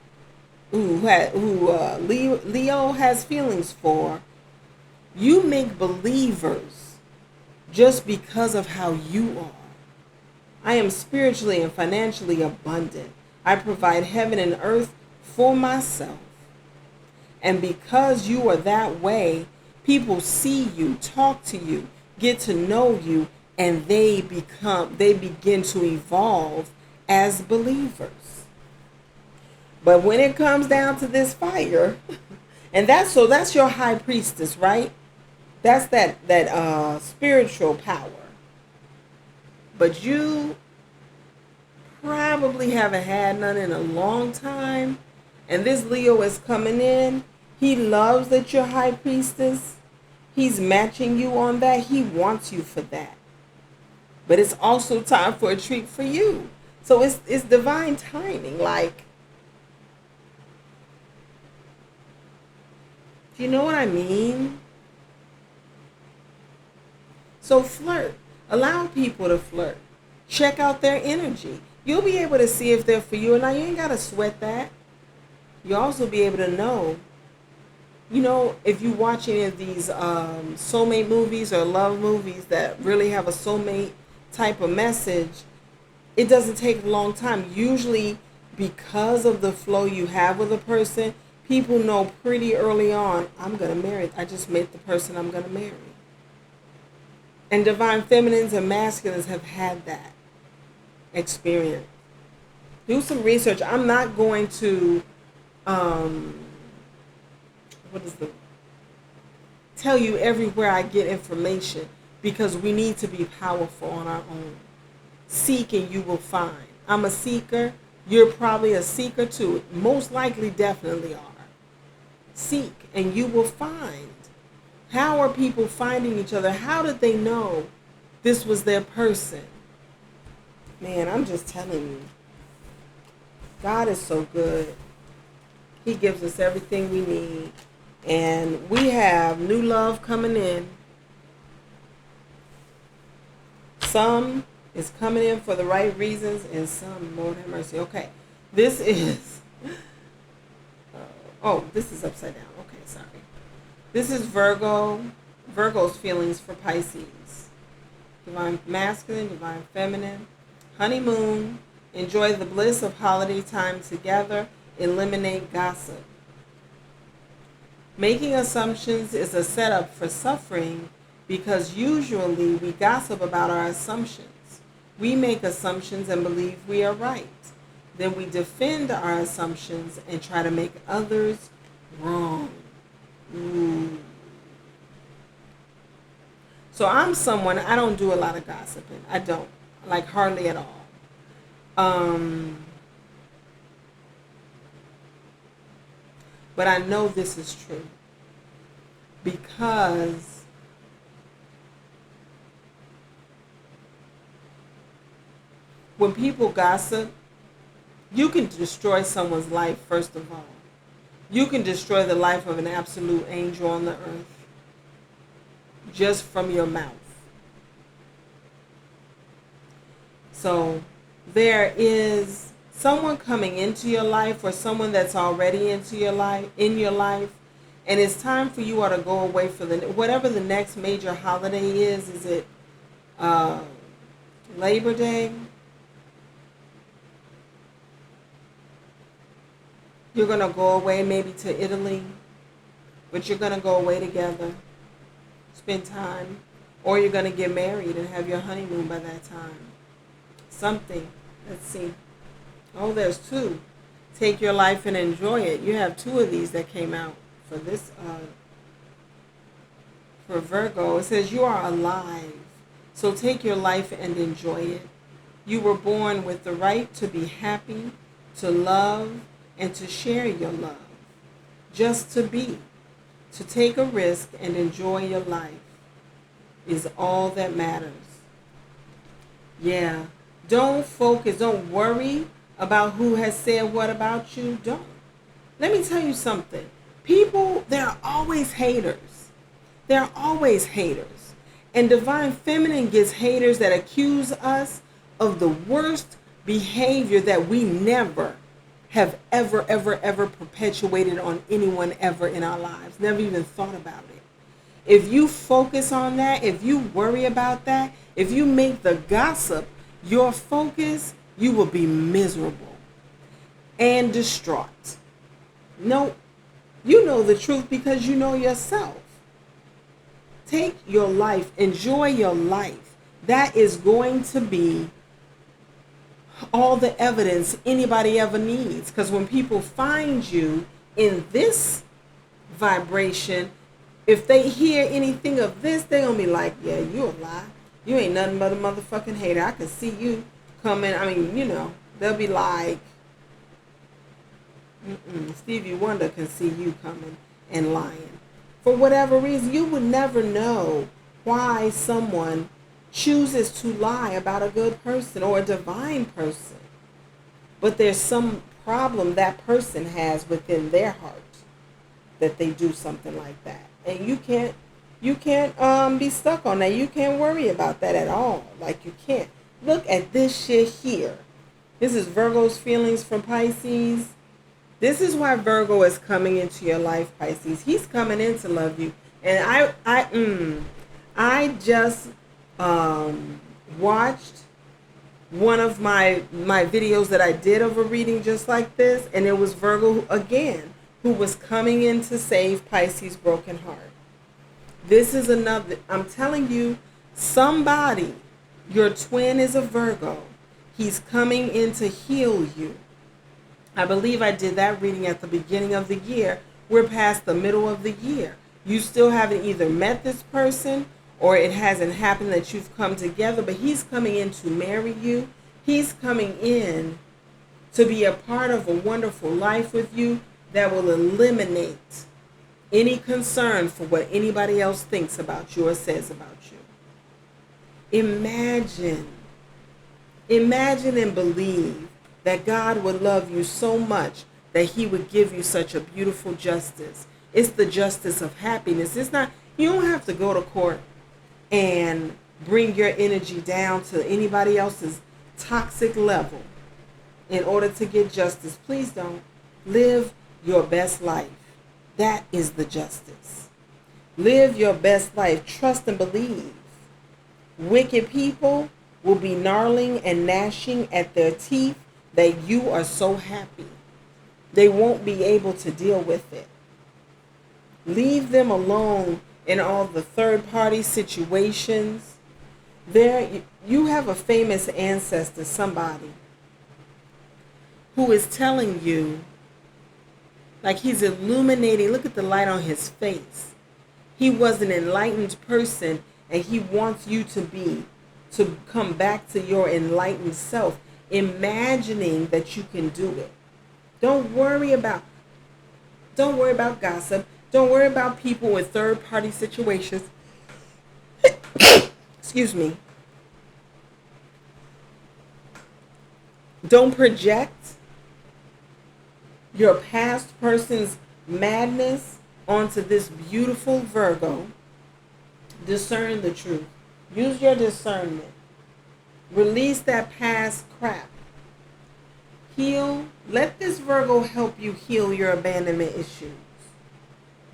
Leo has feelings for. You make believers just because of how you are. I am spiritually and financially abundant. I provide heaven and earth for myself. And because you are that way, people see you, talk to you, get to know you, and they begin to evolve as believers. But when it comes down to this fire, and that's your high priestess, right? That's that spiritual power. But you probably haven't had none in a long time. And this Leo is coming in. He loves that you're high priestess. He's matching you on that. He wants you for that. But it's also time for a treat for you. So it's divine timing. Like, do you know what I mean? So flirt. Allow people to flirt. Check out their energy. You'll be able to see if they're for you or not. You ain't got to sweat that. You'll also be able to know. You know, if you watch any of these soulmate movies or love movies that really have a soulmate type of message, it doesn't take a long time. Usually, because of the flow you have with a person, people know pretty early on, I'm going to marry. I just met the person I'm going to marry. And divine feminines and masculines have had that experience. Do some research. I'm not going to tell you everywhere I get information, because we need to be powerful on our own. Seek and you will find. I'm a seeker. You're probably a seeker too. Most likely, definitely are. Seek and you will find. How are people finding each other? How did they know this was their person? Man, I'm just telling you. God is so good. He gives us everything we need. And we have new love coming in. Some is coming in for the right reasons, and some, Lord have mercy. Okay, this is, this is upside down. Okay, sorry. This is Virgo. Virgo's feelings for Pisces. Divine masculine, divine feminine. Honeymoon. Enjoy the bliss of holiday time together. Eliminate gossip. Making assumptions is a setup for suffering, because usually we gossip about our assumptions. We make assumptions and believe we are right. Then we defend our assumptions and try to make others wrong. Ooh. So I'm someone, I don't do a lot of gossiping. I don't. Like, hardly at all. But I know this is true, because when people gossip, you can destroy someone's life, first of all. You can destroy the life of an absolute angel on the earth just from your mouth. So there is someone coming into your life, or someone that's already in your life, and it's time for you all to go away for whatever the next major holiday is. Is it Labor Day, you're going to go away maybe to Italy, but you're going to go away together, spend time, or you're going to get married and have your honeymoon by that time. Something. Let's see. Oh, there's two. Take your life and enjoy it. You have two of these that came out for this, for Virgo. It says you are alive. So take your life and enjoy it. You were born with the right to be happy, to love, and to share your love. Just to be. To take a risk and enjoy your life is all that matters. Yeah. Don't focus. Don't worry about who has said what about you. Don't. Let me tell you something. People, they're always haters. They're always haters. And Divine Feminine gets haters that accuse us of the worst behavior that we never have ever perpetuated on anyone ever in our lives. Never even thought about it. If you focus on that, if you worry about that, if you make the gossip your focus, you will be miserable and distraught. No, you know the truth because you know yourself. Take your life, enjoy your life. That is going to be all the evidence anybody ever needs. Because when people find you in this vibration, if they hear anything of this, they're going to be like, yeah, you a lie. You ain't nothing but a motherfucking hater. I can see you coming. I mean, you know, they'll be like, Stevie Wonder can see you coming and lying. For whatever reason, you would never know why someone chooses to lie about a good person or a divine person. But there's some problem that person has within their heart that they do something like that. And you can't be stuck on that. You can't worry about that at all. Like, you can't. Look at this shit here. This is Virgo's feelings from Pisces. This is why Virgo is coming into your life, Pisces. He's coming in to love you. And I just watched one of my videos that I did of a reading just like this, and it was Virgo again who was coming in to save Pisces' broken heart. This is another, I'm telling you, somebody, your twin is a Virgo. He's coming in to heal you. I believe I did that reading at the beginning of the year. We're past the middle of the year. You still haven't either met this person or it hasn't happened that you've come together, but he's coming in to marry you. He's coming in to be a part of a wonderful life with you that will eliminate any concern for what anybody else thinks about you or says about you. Imagine and believe that God would love you so much that he would give you such a beautiful justice. It's the justice of happiness. It's not, you don't have to go to court and bring your energy down to anybody else's toxic level in order to get justice. Please don't. Live your best life. That is the justice. Live your best life. Trust and believe. Wicked people will be gnarling and gnashing at their teeth that you are so happy. They won't be able to deal with it. Leave them alone in all the third-party situations. There, you have a famous ancestor, somebody, who is telling you, like he's illuminating, look at the light on his face. He was an enlightened person, and he wants you to come back to your enlightened self, imagining that you can do it. Don't worry about gossip. Don't worry about people with third-party situations. Excuse me. Don't project your past person's madness onto this beautiful Virgo. Discern the truth. Use your discernment. Release that past crap. Heal. Let this Virgo help you heal your abandonment issues.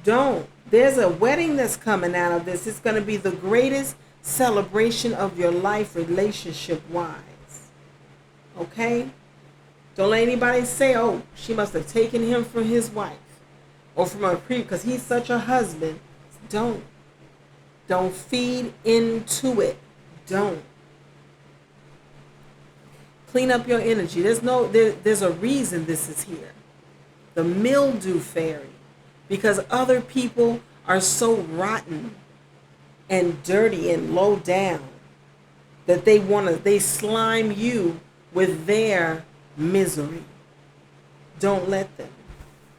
Don't. There's a wedding that's coming out of this. It's going to be the greatest celebration of your life relationship wise. Okay? Don't let anybody say, oh, she must have taken him from his wife or from a because he's such a husband. Don't. Don't feed into it. Don't. Clean up your energy. There's a reason this is here. The mildew fairy. Because other people are so rotten and dirty and low down that they slime you with their misery. Don't let them.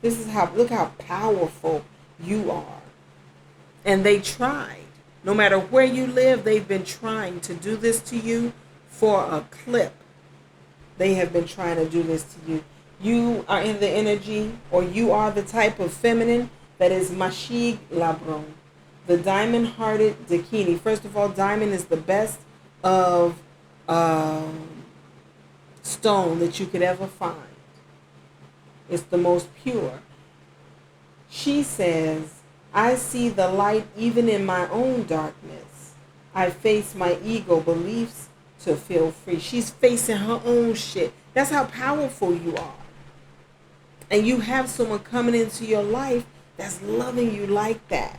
Look how powerful you are. And they tried. No matter where you live, they've been trying to do this to you for a clip. They have been trying to do this to you. You are in the energy, or you are the type of feminine that is Mashig Labron, the diamond-hearted Dakini. First of all, diamond is the best of stone that you could ever find. It's the most pure. She says, I see the light even in my own darkness. I face my ego beliefs to feel free. She's facing her own shit. That's how powerful you are. And you have someone coming into your life that's loving you like that.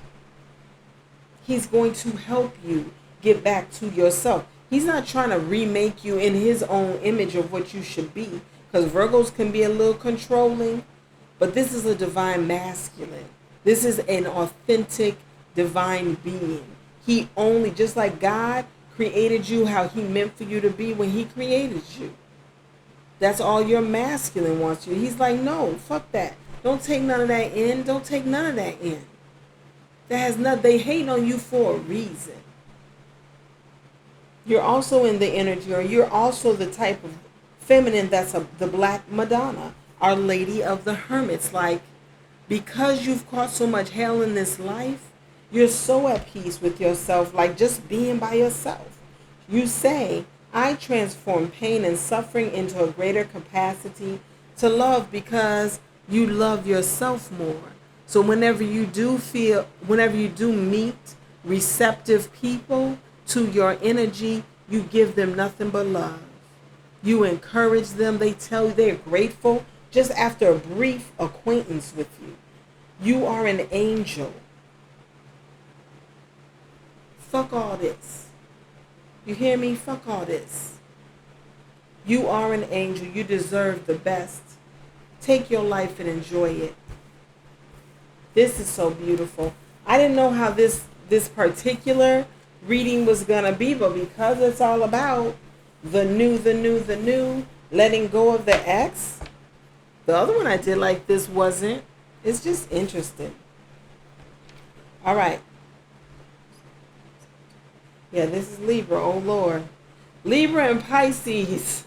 He's going to help you get back to yourself. He's not trying to remake you in his own image of what you should be. Because Virgos can be a little controlling. But this is a divine masculine. This is an authentic divine being. He only, just like God created you how he meant for you to be when he created you. That's all your masculine wants you. He's like, no, fuck that. Don't take none of that in. Don't take none of that in. That has nothing. They hate on you for a reason. You're also in the energy, or you're also the type of feminine that's the Black Madonna, Our Lady of the Hermits. Like, because you've caught so much hell in this life, you're so at peace with yourself, like just being by yourself. You say, I transform pain and suffering into a greater capacity to love because you love yourself more. So whenever you do meet receptive people to your energy, you give them nothing but love. You encourage them. They tell you they're grateful just after a brief acquaintance with you. You are an angel. Fuck all this. You hear me? Fuck all this. You are an angel. You deserve the best. Take your life and enjoy it. This is so beautiful. I didn't know how this particular reading was going to be, but because it's all about the new, letting go of the ex. The other one I did like this wasn't. It's just interesting. All right. Yeah, this is Libra. Oh, Lord. Libra and Pisces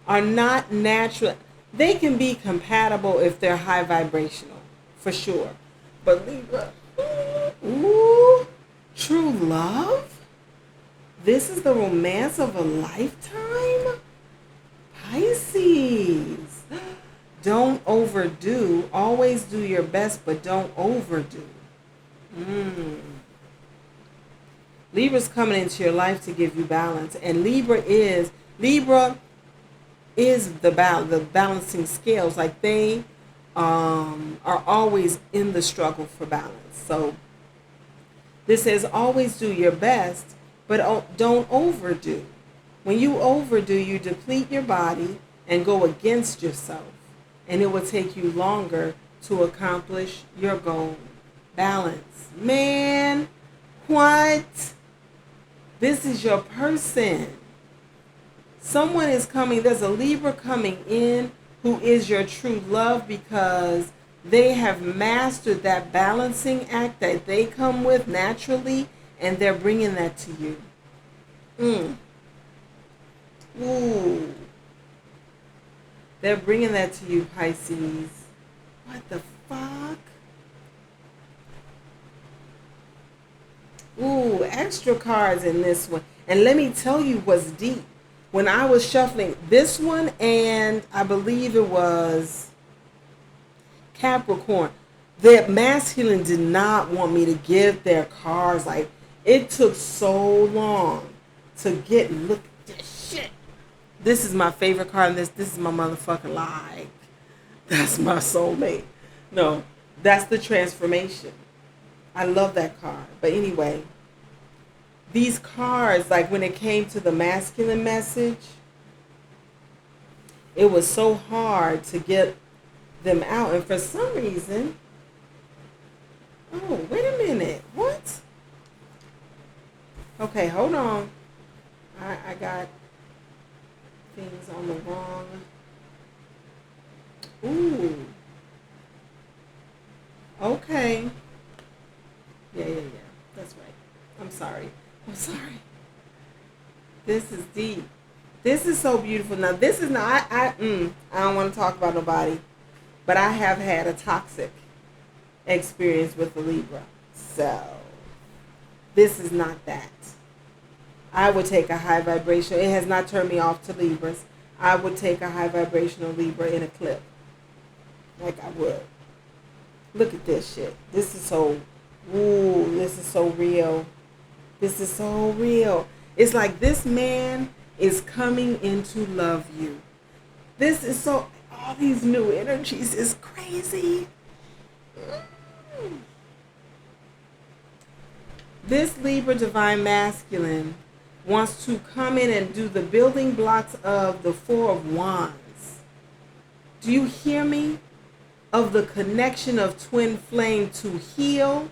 are not natural. They can be compatible if they're high vibrational, for sure. But Libra, ooh, true love? This is the romance of a lifetime? Pisces. Don't overdo. Always do your best, but don't overdo. Libra's coming into your life to give you balance. And Libra is the balancing scales. Like they are always in the struggle for balance. So this says always do your best, but don't overdo. When you overdo, you deplete your body and go against yourself. And it will take you longer to accomplish your goal. Balance. Man, what? This is your person. Someone is coming. There's a Libra coming in who is your true love because they have mastered that balancing act that they come with naturally, and they're bringing that to you. Ooh. They're bringing that to you, Pisces. What the fuck? Ooh, extra cards in this one. And let me tell you what's deep. When I was shuffling this one, and I believe it was Capricorn, The masculine did not want me to give their cards. Like, it took so long to get, look at this shit. This is my favorite card, and this is my motherfucking like. That's my soulmate. No, that's the transformation. I love that card. But anyway, these cards, like when it came to the masculine message, it was so hard to get them out. And for some reason, oh, wait a minute. What? Okay, hold on. I got things on the wrong. Ooh. Okay. Yeah. That's right. I'm sorry. This is deep. This is so beautiful. Now, this is not, I don't want to talk about nobody, but I have had a toxic experience with the Libra. So, this is not that. I would take a high vibration. It has not turned me off to Libras. I would take a high vibrational Libra in a clip. Like I would. Look at this shit. This is so, this is so real. This is so real. It's like this man is coming in to love you. This is so, all these new energies is crazy. This Libra Divine Masculine wants to come in and do the building blocks of the Four of Wands. Do you hear me? Of the connection of twin flame to heal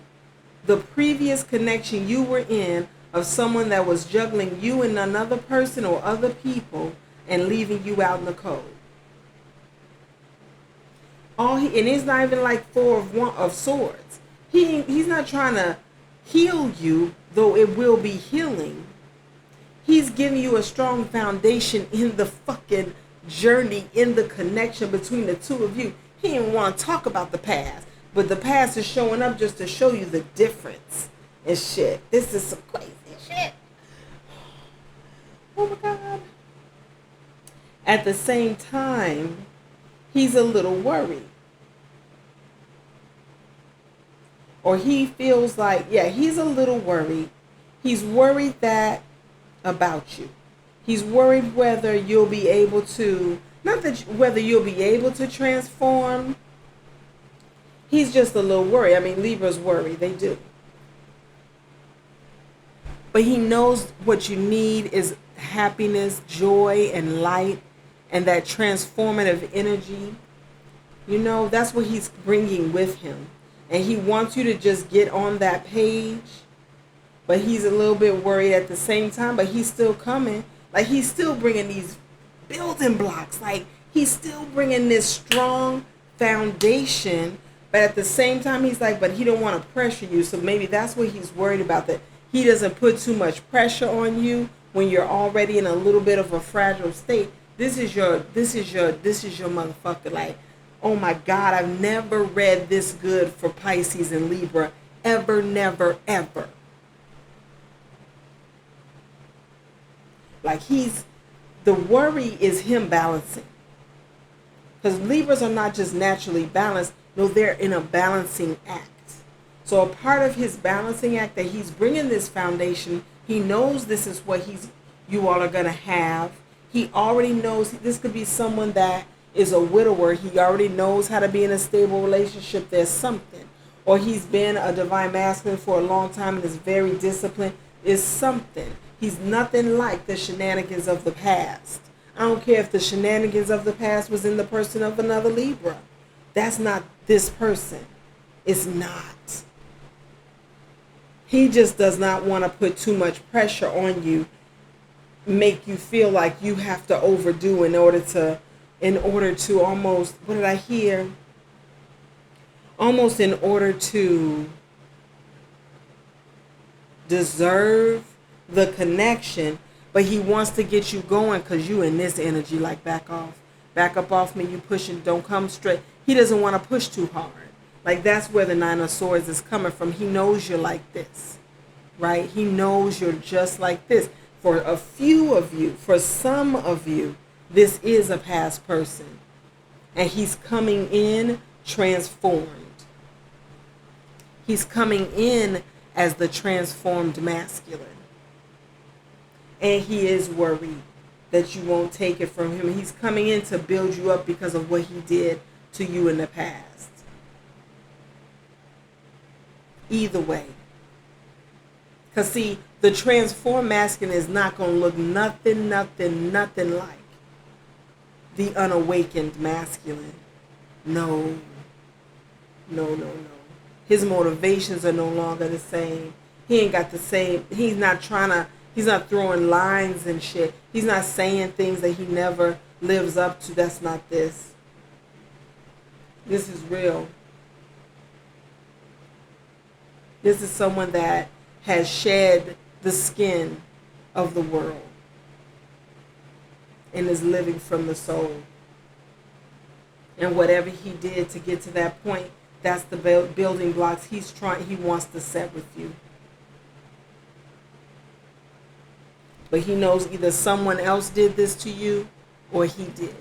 the previous connection you were in of someone that was juggling you and another person or other people and leaving you out in the cold. And it's not even like Four of Swords. He's not trying to heal you, though it will be healing. He's giving you a strong foundation in the fucking journey, in the connection between the two of you. He didn't want to talk about the past, but the past is showing up just to show you the difference and shit. This is some crazy shit. Oh my God. At the same time, he's a little worried. Or he feels like, he's a little worried. He's worried about you. He's worried whether you'll be able to, whether you'll be able to transform. He's just a little worried. I mean, Libras worry, they do. But he knows what you need is happiness, joy, and light, and that transformative energy. You know, that's what he's bringing with him. And he wants you to just get on that page. But he's a little bit worried at the same time, but he's still coming. Like, he's still bringing these building blocks. Like, he's still bringing this strong foundation. But at the same time, he's like, but he don't want to pressure you. So maybe that's what he's worried about, that he doesn't put too much pressure on you when you're already in a little bit of a fragile state. This is your motherfucker. Like, oh my God, I've never read this good for Pisces and Libra. Ever, never, ever. Like, the worry is him balancing. Because Libras are not just naturally balanced. No, they're in a balancing act. So a part of his balancing act, that he's bringing this foundation, he knows this is what you all are going to have. He already knows this could be someone that is a widower. He already knows how to be in a stable relationship. There's something. Or he's been a divine masculine for a long time and is very disciplined. Is something. He's nothing like the shenanigans of the past. I don't care if the shenanigans of the past was in the person of another Libra. That's not this person. It's not. He just does not want to put too much pressure on you, make you feel like you have to overdo in order to almost, what did I hear? Almost in order to deserve the connection, but he wants to get you going because you in this energy, like, back up off me, you pushing, don't come straight. He doesn't want to push too hard. Like, that's where the Nine of Swords is coming from. He knows you're like this, right? He knows you're just like this. For a few of you, for some of you, this is a past person, and he's coming in transformed. He's coming in as the transformed masculine. And he is worried that you won't take it from him. He's coming in to build you up because of what he did to you in the past. Either way. Because see, the transformed masculine is not going to look nothing like the unawakened masculine. No. His motivations are no longer the same. He ain't got the same, he's not throwing lines and shit. He's not saying things that he never lives up to. That's not this. This is real. This is someone that has shed the skin of the world and is living from the soul. And whatever he did to get to that point, that's the building blocks he wants to set with you. But he knows either someone else did this to you or he did.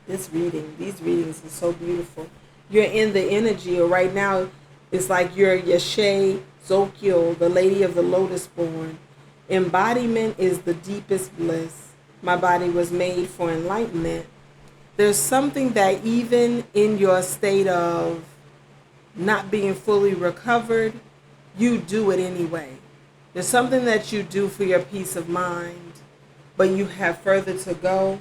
These readings are so beautiful. You're in the energy, or right now, it's like you're Yeshe Zokyo, the Lady of the Lotus born. Embodiment is the deepest bliss. My body was made for enlightenment. There's something that even in your state of not being fully recovered, you do it anyway. There's something that you do for your peace of mind, but you have further to go.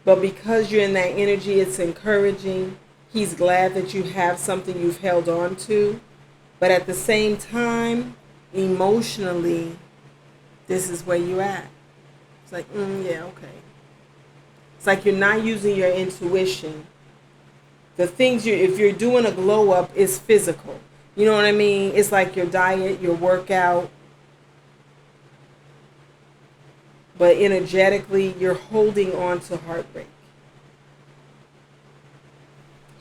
But because you're in that energy, it's encouraging. He's glad that you have something you've held on to. But at the same time, emotionally, this is where you're at. It's like, yeah, okay. It's like you're not using your intuition. The things if you're doing a glow up, is physical. You know what I mean? It's like your diet, your workout. But energetically, you're holding on to heartbreak.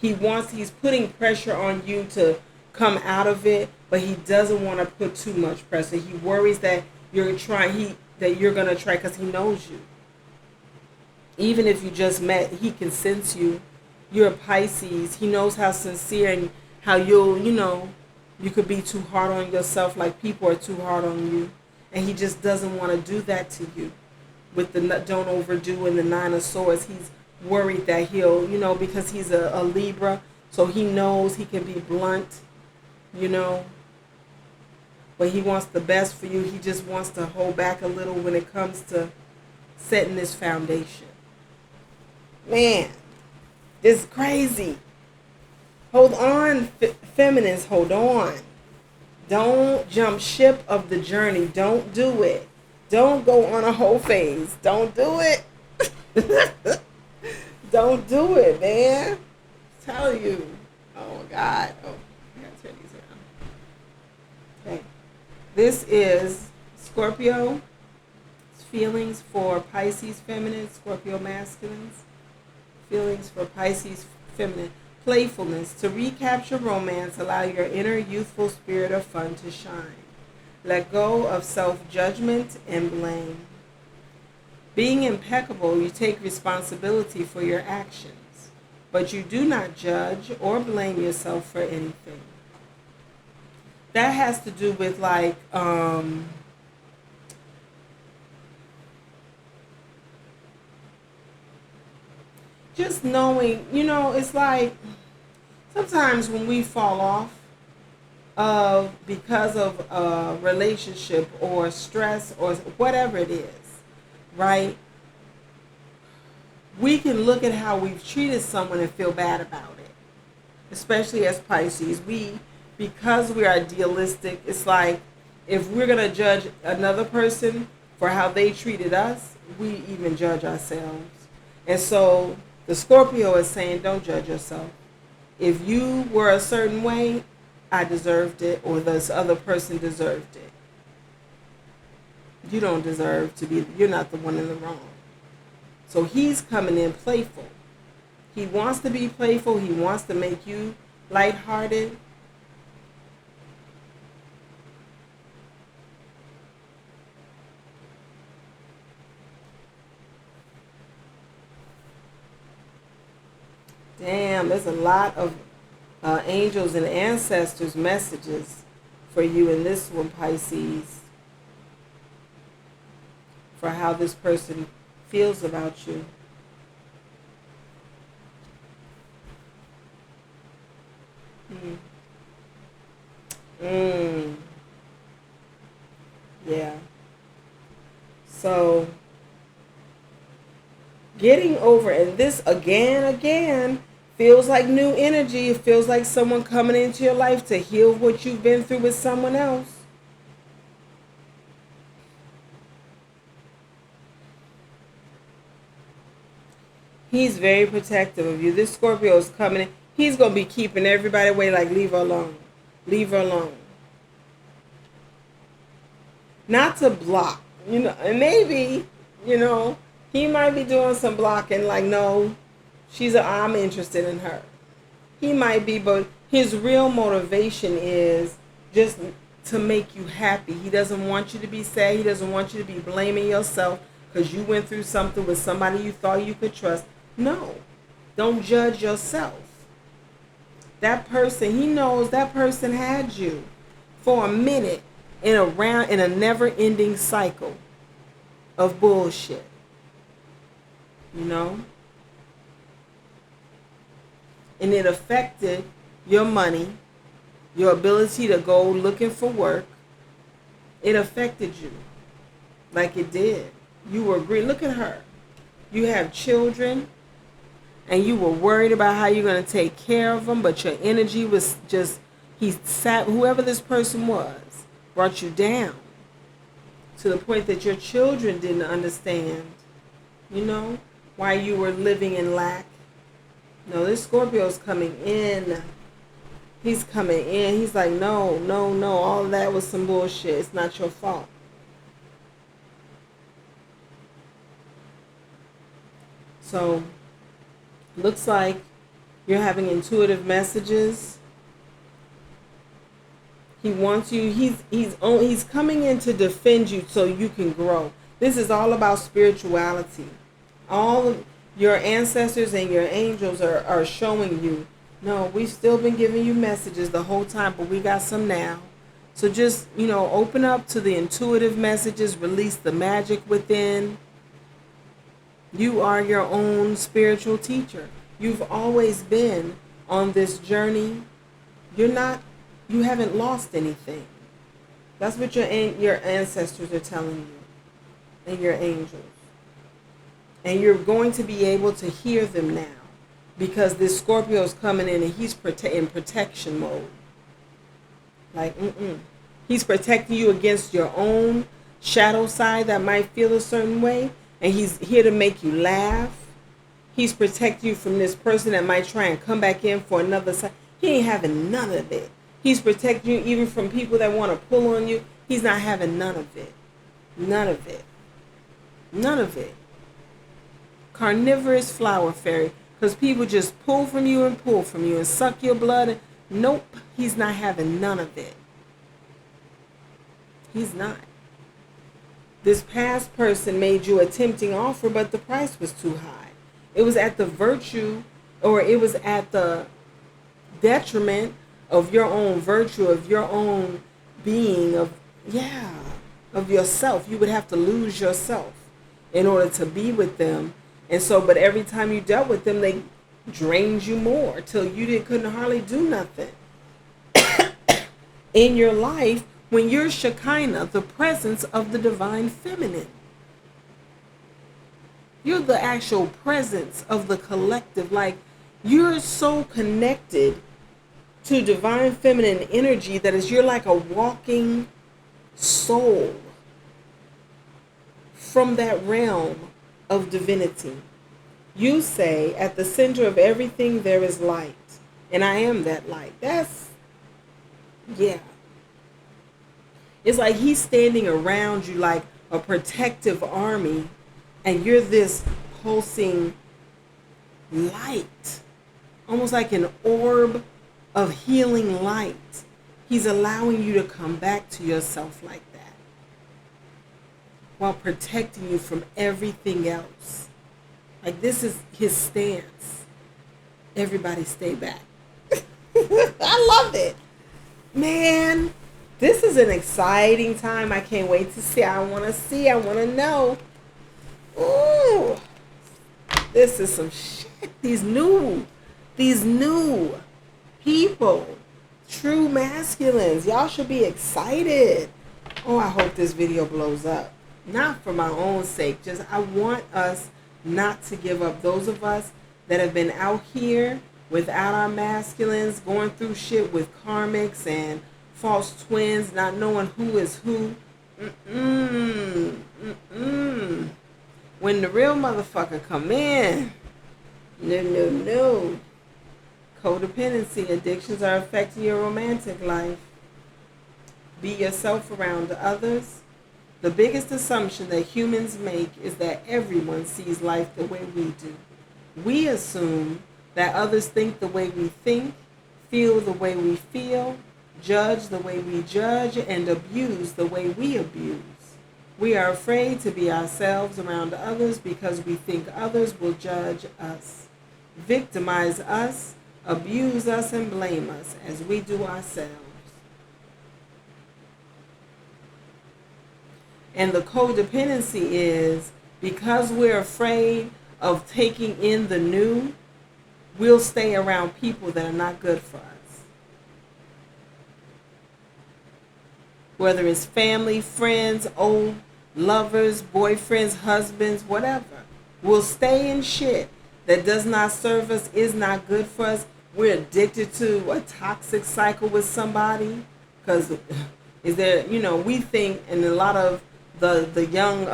He's putting pressure on you to come out of it, but he doesn't want to put too much pressure. He worries that you're going to try because he knows you. Even if you just met, he can sense you. You're a Pisces. He knows how sincere and how you could be too hard on yourself, like people are too hard on you. And he just doesn't want to do that to you. With the don't overdo and the 9 of Swords, he's worried that he'll, because he's a Libra, so he knows he can be blunt, but he wants the best for you. He just wants to hold back a little when it comes to setting this foundation. Man, this is crazy. Hold on, feminists, hold on. Don't jump ship of the journey. Don't do it. Don't go on a whole phase. Don't do it. Don't do it, man. I tell you. Oh, my God. Oh, I got to turn these around. Okay. This is Scorpio. It's feelings for Pisces feminine, Scorpio masculines. Feelings for Pisces feminine. Playfulness. To recapture romance, allow your inner youthful spirit of fun to shine. Let go of self-judgment and blame. Being impeccable, you take responsibility for your actions, but you do not judge or blame yourself for anything. That has to do with just knowing, it's like sometimes when we fall off because of a relationship or stress or whatever it is, right? We can look at how we've treated someone and feel bad about it. Especially as Pisces, because we are idealistic, it's like if we're going to judge another person for how they treated us, we even judge ourselves. And so the Scorpio is saying, don't judge yourself. If you were a certain way, I deserved it, or this other person deserved it. You don't deserve to be, you're not the one in the wrong. So he's coming in playful. He wants to be playful. He wants to make you lighthearted. Damn, there's a lot of Angels and ancestors messages for you in this one, Pisces, for how this person feels about you. Mm. Mm. Yeah. So, getting over, and this again, feels like new energy. It feels like someone coming into your life to heal what you've been through with someone else. He's very protective of you. This Scorpio is coming in. He's going to be keeping everybody away, like, leave her alone. Leave her alone. Not to block, and maybe, he might be doing some blocking, like, no, I'm interested in her. He might be, but his real motivation is just to make you happy. He doesn't want you to be sad. He doesn't want you to be blaming yourself because you went through something with somebody you thought you could trust. No, don't judge yourself. That person, he knows that person had you for a minute in a never-ending cycle of bullshit. And it affected your money, your ability to go looking for work. It affected you like it did. You were green. Look at her. You have children, and you were worried about how you're going to take care of them, but your energy was just, whoever this person was, brought you down to the point that your children didn't understand, why you were living in lack. No, this Scorpio's coming in. He's coming in. He's like, no. All of that was some bullshit. It's not your fault. So, looks like you're having intuitive messages. He wants you. He's coming in to defend you so you can grow. This is all about spirituality. All of your ancestors and your angels are showing you, no, we've still been giving you messages the whole time, but we got some now. So just, open up to the intuitive messages, release the magic within. You are your own spiritual teacher. You've always been on this journey. You haven't lost anything. That's what your ancestors are telling you, and your angels. And you're going to be able to hear them now because this Scorpio is coming in and he's in protection mode. Like, he's protecting you against your own shadow side that might feel a certain way, and he's here to make you laugh. He's protecting you from this person that might try and come back in for another side. He ain't having none of it. He's protecting you even from people that want to pull on you. He's not having none of it. None of it. None of it. Carnivorous flower fairy, because people just pull from you and suck your blood. Nope, he's not having none of it. He's not. This past person made you a tempting offer, but the price was too high. It was at the virtue, or it was at the detriment of your own virtue, of your own being, of yourself. You would have to lose yourself in order to be with them. And so, but every time you dealt with them, they drained you more till you couldn't hardly do nothing in your life when you're Shekinah, the presence of the divine feminine. You're the actual presence of the collective. Like, you're so connected to divine feminine energy that you're like a walking soul from that realm of divinity. You say, at the center of everything there is light, and I am that light. It's like he's standing around you like a protective army, and you're this pulsing light, almost like an orb of healing light. He's allowing you to come back to yourself like that, while protecting you from everything else. Like, this is his stance. Everybody stay back. I loved it. Man, this is an exciting time. I can't wait to see. I want to know. Ooh. This is some shit. These new people, true masculines. Y'all should be excited. Oh, I hope this video blows up. Not for my own sake. Just I want us not to give up. Those of us that have been out here without our masculines, going through shit with karmics and false twins, not knowing who is who. When the real motherfucker come in, no. Codependency, addictions are affecting your romantic life. Be yourself around others. The biggest assumption that humans make is that everyone sees life the way we do. We assume that others think the way we think, feel the way we feel, judge the way we judge, and abuse the way we abuse. We are afraid to be ourselves around others because we think others will judge us, victimize us, abuse us, and blame us as we do ourselves. And the codependency is because we're afraid of taking in the new, we'll stay around people that are not good for us. Whether it's family, friends, old lovers, boyfriends, husbands, whatever. We'll stay in shit that does not serve us, is not good for us. We're addicted to a toxic cycle with somebody. Because is there, we think, and a lot of the young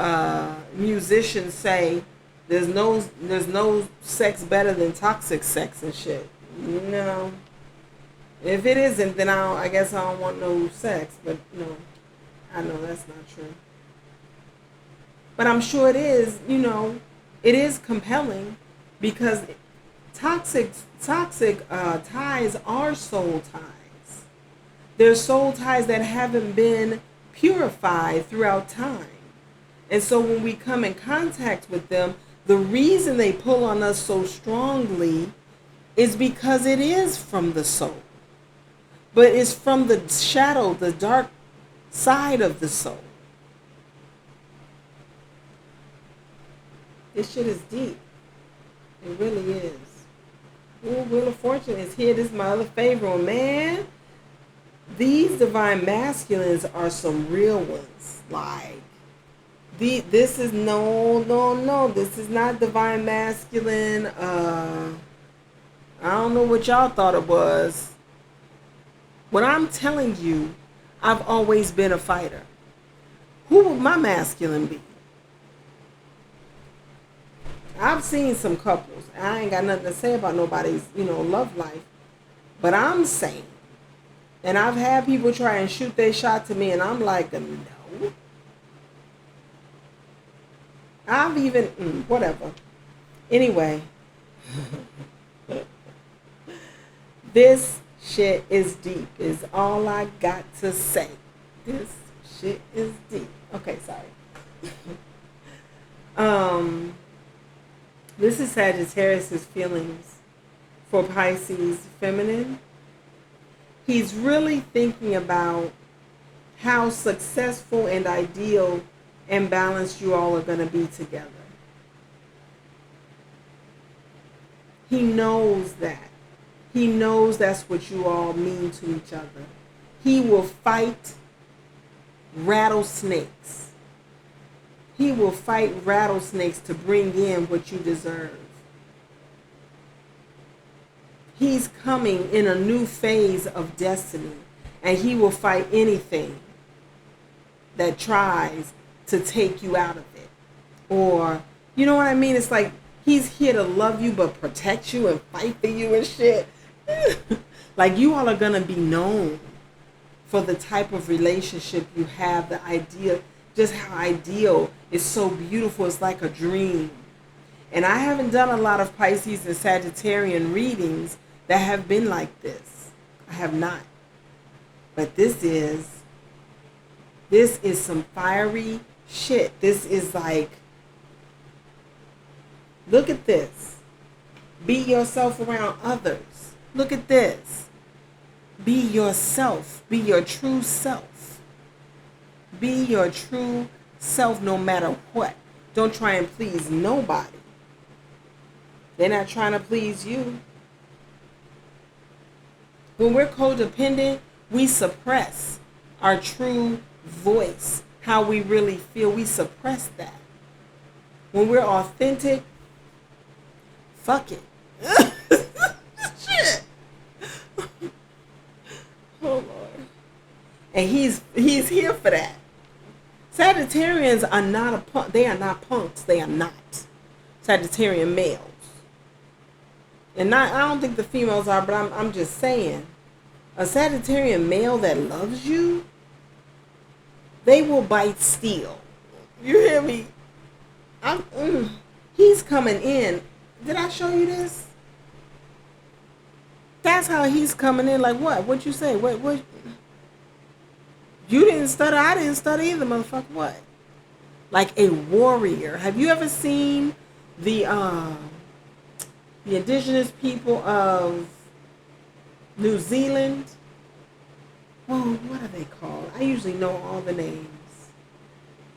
musicians say, there's no sex better than toxic sex and shit. No. If it isn't, then I guess I don't want no sex. But no, I know that's not true. But I'm sure it is, it is compelling because toxic ties are soul ties. They're soul ties that haven't been purified throughout time. And so when we come in contact with them, the reason they pull on us so strongly is because it is from the soul. But it's from the shadow, the dark side of the soul. This shit is deep. It really is. Ooh, Wheel of Fortune is here. This is my other favorite one. Man, these divine masculines are some real ones. Like, this is no. This is not divine masculine. I don't know what y'all thought it was. What I'm telling you, I've always been a fighter. Who would my masculine be? I've seen some couples. I ain't got nothing to say about nobody's, love life. But I'm saying, and I've had people try and shoot their shot to me, and I'm like, no. I've even, whatever. Anyway. This shit is deep, is all I got to say. This shit is deep. Okay, sorry. This is Sagittarius' feelings for Pisces feminine. He's really thinking about how successful and ideal and balanced you all are going to be together. He knows that. He knows that's what you all mean to each other. He will fight rattlesnakes. He will fight rattlesnakes to bring in what you deserve. He's coming in a new phase of destiny, and he will fight anything that tries to take you out of it. Or, you know what I mean? It's like he's here to love you but protect you and fight for you and shit. Like, you all are going to be known for the type of relationship you have, the idea, just how ideal is so beautiful. It's like a dream. And I haven't done a lot of Pisces and Sagittarian readings that have been like this. I have not. But this is some fiery shit. This is like, look at this. Be yourself around others. Look at this. Be yourself. Be your true self. Be your true self no matter what. Don't try and please nobody. They're not trying to please you. When we're codependent, we suppress our true voice, how we really feel. We suppress that. When we're authentic, fuck it. Shit. Oh Lord. And he's here for that. Sagittarians are not a punk. They are not punks. They are not Sagittarian males. And I don't think the females are, but I'm just saying, a Sagittarian male that loves you, they will bite steel. You hear me? He's coming in. Did I show you this? That's how he's coming in. Like what? What you say? What? You didn't stutter. I didn't stutter either, motherfucker. What? Like a warrior. Have you ever seen the indigenous people of New Zealand? Oh, what are they called? I usually know all the names.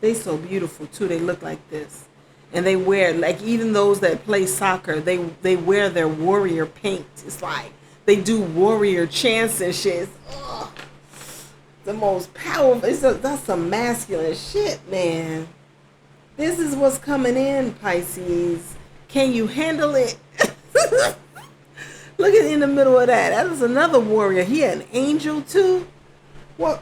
They so beautiful too. They look like this. And they wear, like, even those that play soccer, they wear their warrior paint. It's like they do warrior chants and shit. Ugh. The most powerful. That's some masculine shit, man. This is what's coming in, Pisces. Can you handle it? Look at in the middle of that. That is another warrior. He an angel too. What?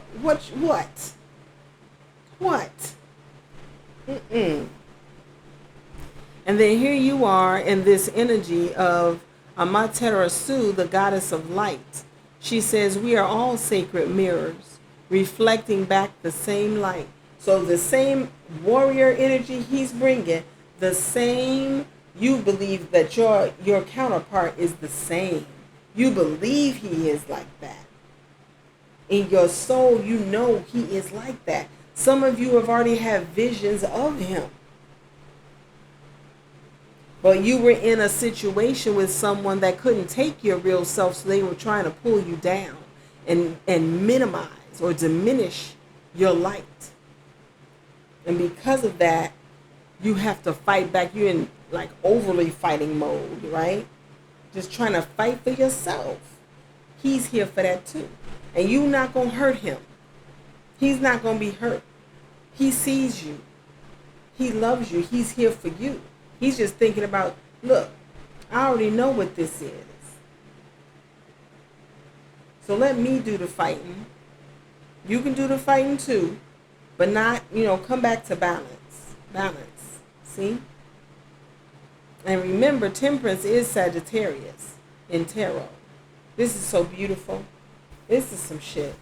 And then here you are in this energy of Amaterasu, the goddess of light. She says we are all sacred mirrors, reflecting back the same light. So the same warrior energy he's bringing, the same, you believe that your counterpart is the same. You believe he is like that. In your soul, you know he is like that. Some of you have already had visions of him. But you were in a situation with someone that couldn't take your real self, so they were trying to pull you down and minimize or diminish your light. And because of that, you have to fight back. You're in like overly fighting mode, right? Just trying to fight for yourself. He's here for that too. And you're not going to hurt him. He's not going to be hurt. He sees you. He loves you. He's here for you. He's just thinking about, look, I already know what this is. So let me do the fighting. You can do the fighting too, but not, come back to balance. Balance. See? And remember, Temperance is Sagittarius in tarot. This is so beautiful. This is some shit.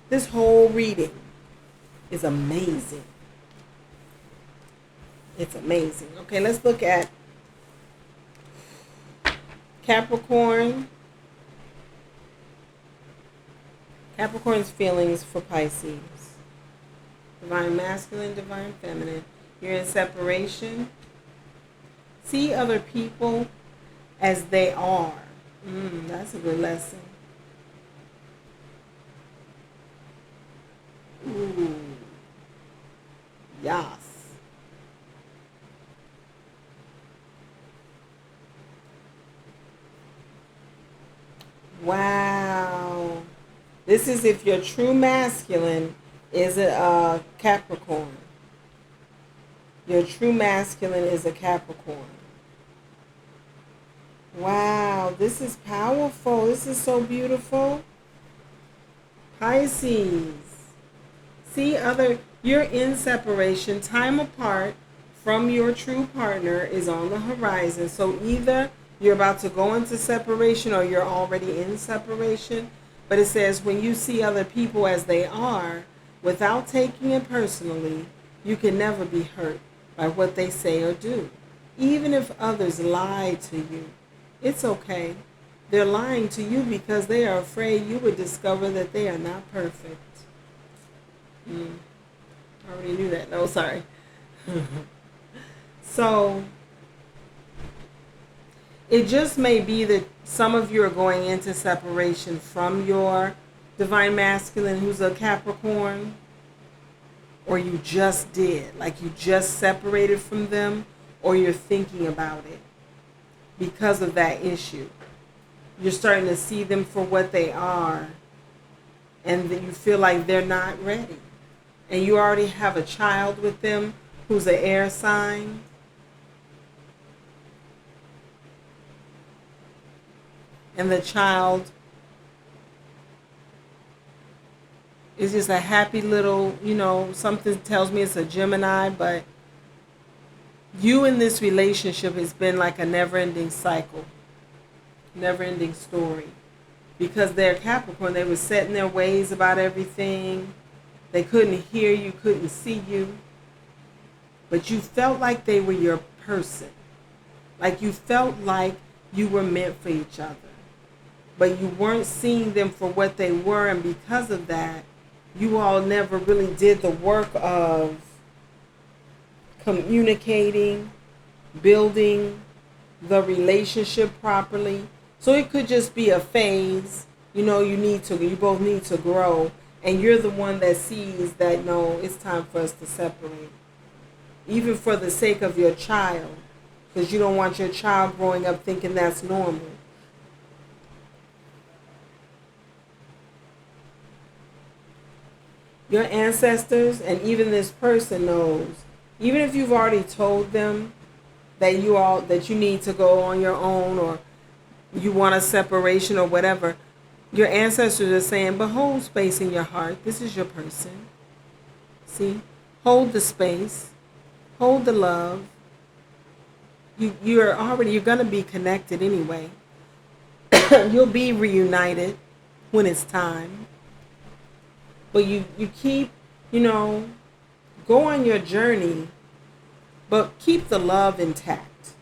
This whole reading is amazing. It's amazing. Okay, let's look at Capricorn. Capricorn's feelings for Pisces. Divine masculine, divine feminine. You're in separation. See other people as they are. That's a good lesson. Ooh. Yas. Wow. This is if your true masculine is a Capricorn. Your true masculine is a Capricorn. Wow, this is powerful. This is so beautiful. Pisces. See you're in separation. Time apart from your true partner is on the horizon. So either you're about to go into separation or you're already in separation. But it says when you see other people as they are, without taking it personally, you can never be hurt by what they say or do. Even if others lie to you, it's okay. They're lying to you because they are afraid you would discover that they are not perfect. I already knew that. No, sorry. So it just may be that some of you are going into separation from your divine masculine who's a Capricorn, or you just did, like you just separated from them, or you're thinking about it because of that issue. You're starting to see them for what they are, and that you feel like they're not ready. And you already have a child with them who's an air sign. And the child is just a happy little, something tells me it's a Gemini, but you in this relationship has been like a never-ending cycle, never-ending story. Because they're Capricorn, they were set in their ways about everything. They couldn't hear you, couldn't see you. But you felt like they were your person. Like you felt like you were meant for each other. But you weren't seeing them for what they were, and because of that, you all never really did the work of communicating, building the relationship properly. So it could just be a phase. You both need to grow, and you're the one that sees that, no, it's time for us to separate. Even for the sake of your child, because you don't want your child growing up thinking that's normal. Your ancestors and even this person knows, even if you've already told them that you need to go on your own, or you want a separation or whatever, your ancestors are saying, but hold space in your heart. This is your person. See? Hold the space. Hold the love. You're going to be connected anyway. You'll be reunited when it's time. But you keep, go on your journey, but keep the love intact.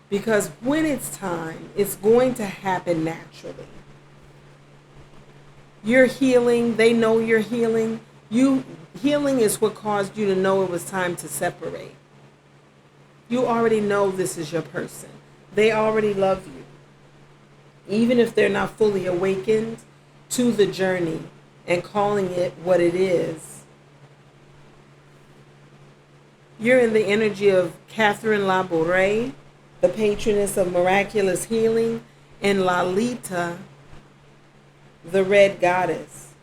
Because when it's time, it's going to happen naturally. You're healing. They know you're healing. Healing is what caused you to know it was time to separate. You already know this is your person. They already love you. Even if they're not fully awakened to the journey and calling it what it is. You're in the energy of Catherine Labouré, the patroness of miraculous healing, and Lalita, the red goddess.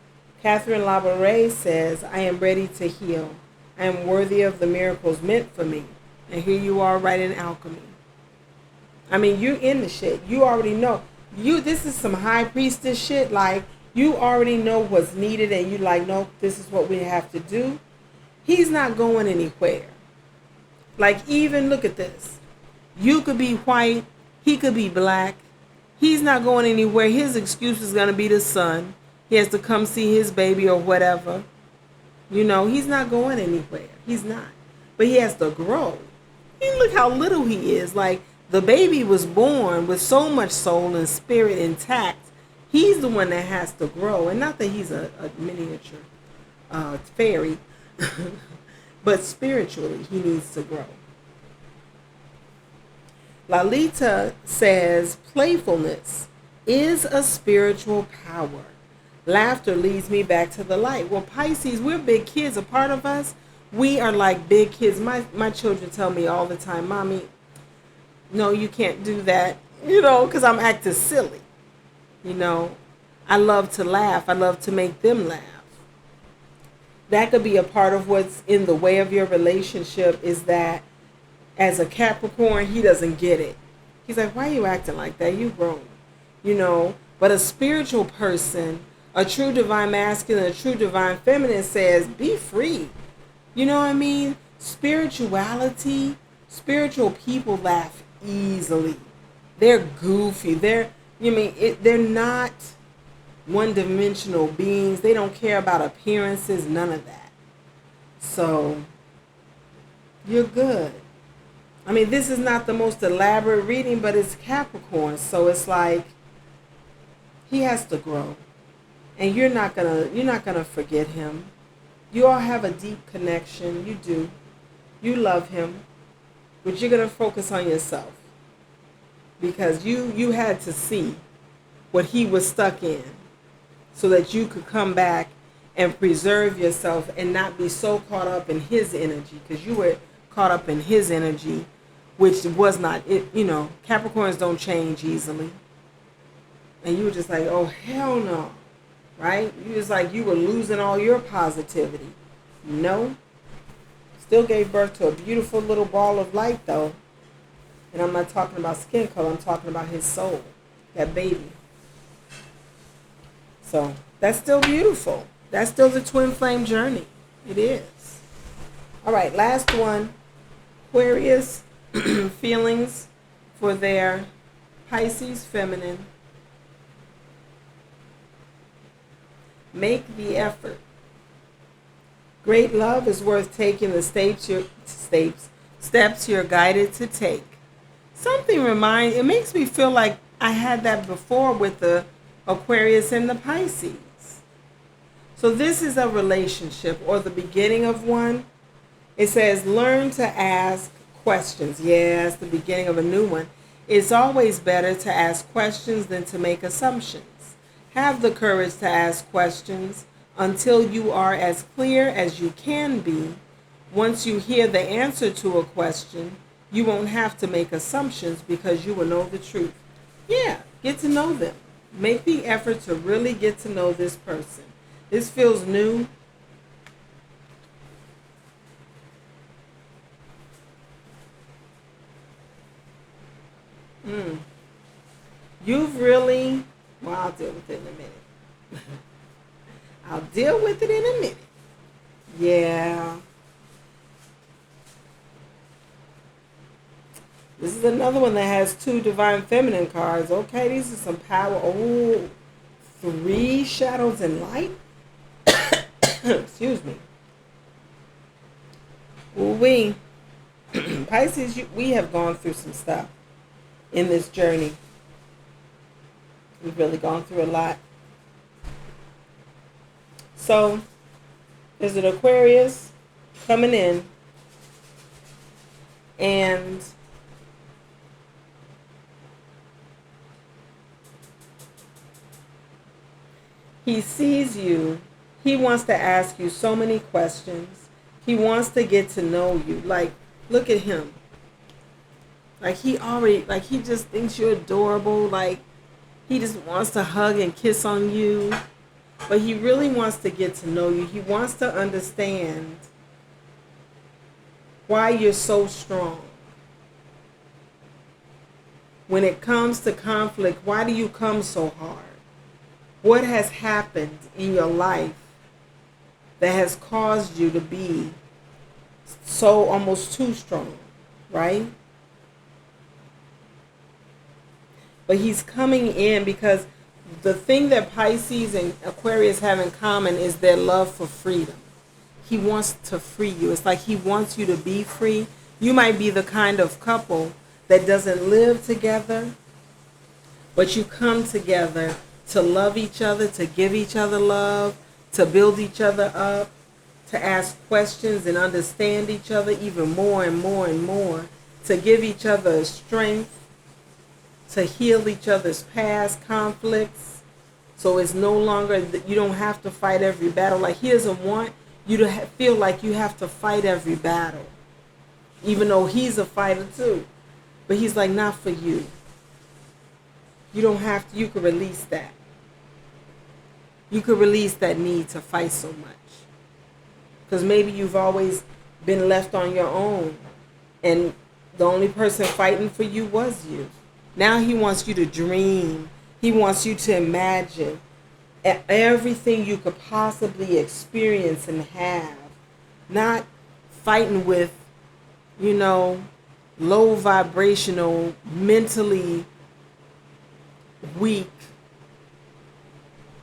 Catherine Labouré says, I am ready to heal. I am worthy of the miracles meant for me. And here you are writing alchemy. I mean, you're in the shit. You already know. This is some high priestess shit. Like, you already know what's needed, and you like, nope, this is what we have to do. He's not going anywhere. Like, even look at this. You could be white. He could be black. He's not going anywhere. His excuse is going to be the son. He has to come see his baby or whatever. He's not going anywhere. He's not. But he has to grow. And look how little he is. Like, the baby was born with so much soul and spirit intact. He's the one that has to grow. And not that he's a miniature fairy. But spiritually, he needs to grow. Lalita says, playfulness is a spiritual power. Laughter leads me back to the light. Well, Pisces, we're big kids. A part of us, we are like big kids. My children tell me all the time, Mommy, no, you can't do that, because I'm acting silly. I love to laugh. I love to make them laugh. That could be a part of what's in the way of your relationship, is that as a Capricorn, he doesn't get it. He's like, why are you acting like that? You grown. But a spiritual person, a true divine masculine, a true divine feminine says, be free. You know what I mean? Spirituality, spiritual people laugh easily. They're goofy. They're not one-dimensional beings. They don't care about appearances, none of that. So, you're good. I mean, this is not the most elaborate reading, but it's Capricorn. So it's like, he has to grow. And you're not gonna forget him. You all have a deep connection. You do. You love him. But you're gonna focus on yourself. Because you had to see what he was stuck in. so that you could come back and preserve yourself and not be so caught up in his energy, because you were caught up in his energy, which was not it. Capricorns don't change easily, and you were just like, oh hell no, right? You was like you were losing all your positivity. No, still gave birth to a beautiful little ball of light though. And I'm not talking about skin color, I'm talking about his soul, that baby. So that's still beautiful. That's still the twin flame journey. It is. All right, last one. Aquarius, feelings for their Pisces feminine. Make the effort. Great love is worth taking the steps you're guided to take. It makes me feel like I had that before with the Aquarius and the Pisces. So this is a relationship or the beginning of one. It says learn to ask questions. Yeah, it's the beginning of a new one. It's always better to ask questions than to make assumptions. Have the courage to ask questions until you are as clear as you can be. Once you hear the answer to a question, you won't have to make assumptions because you will know the truth. Yeah, get to know them. Make the effort to really get to know this person. This feels new. You've really, well, I'll deal with it in a minute. I'll deal with it in a minute. Yeah. This is another one that has 2 divine feminine cards. Okay, these are some power. Oh, 3 shadows and light. Excuse me. We Pisces, we have gone through some stuff in this journey. We've really gone through a lot. So, there's an Aquarius coming in, and he sees you. He wants to ask you so many questions. He wants to get to know you. Like, look at him. Like, he just thinks you're adorable. Like, he just wants to hug and kiss on you. But he really wants to get to know you. He wants to understand why you're so strong. When it comes to conflict, why do you come so hard? What has happened in your life that has caused you to be so almost too strong, right? But he's coming in because the thing that Pisces and Aquarius have in common is their love for freedom. He wants to free you. It's like he wants you to be free. You might be the kind of couple that doesn't live together, but you come together to love each other, to give each other love, to build each other up, to ask questions and understand each other even more and more and more, to give each other strength, to heal each other's past conflicts. So it's no longer that you don't have to fight every battle. Like, he doesn't want you to feel like you have to fight every battle, even though he's a fighter too. But he's like, not for you. You don't have to. You can release that. You could release that need to fight so much. Because maybe you've always been left on your own, and the only person fighting for you was you. Now he wants you to dream. He wants you to imagine everything you could possibly experience and have. Not fighting with, low vibrational, mentally weak.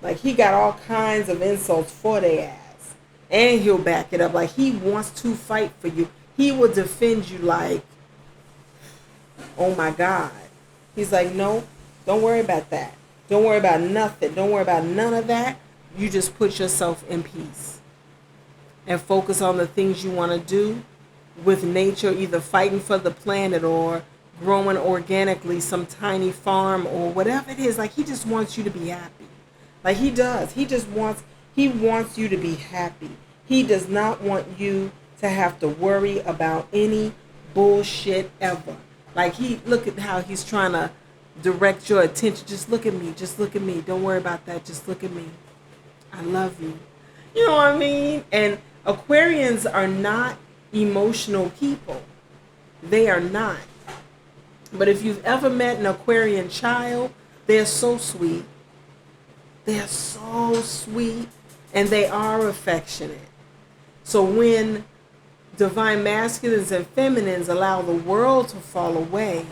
Like, he got all kinds of insults for their ass. And he'll back it up. Like, he wants to fight for you. He will defend you like, oh my God. He's like, no, don't worry about that. Don't worry about nothing. Don't worry about none of that. You just put yourself in peace. And focus on the things you want to do with nature, either fighting for the planet or growing organically some tiny farm or whatever it is. Like, he just wants you to be happy. Like he does. He wants you to be happy. He does not want you to have to worry about any bullshit ever. Like look at how he's trying to direct your attention. Just look at me. Just look at me. Don't worry about that. Just look at me. I love you. You know what I mean? And Aquarians are not emotional people. They are not. But if you've ever met an Aquarian child, they're so sweet. They're so sweet. And they are affectionate. So when divine masculines and feminines allow the world to fall away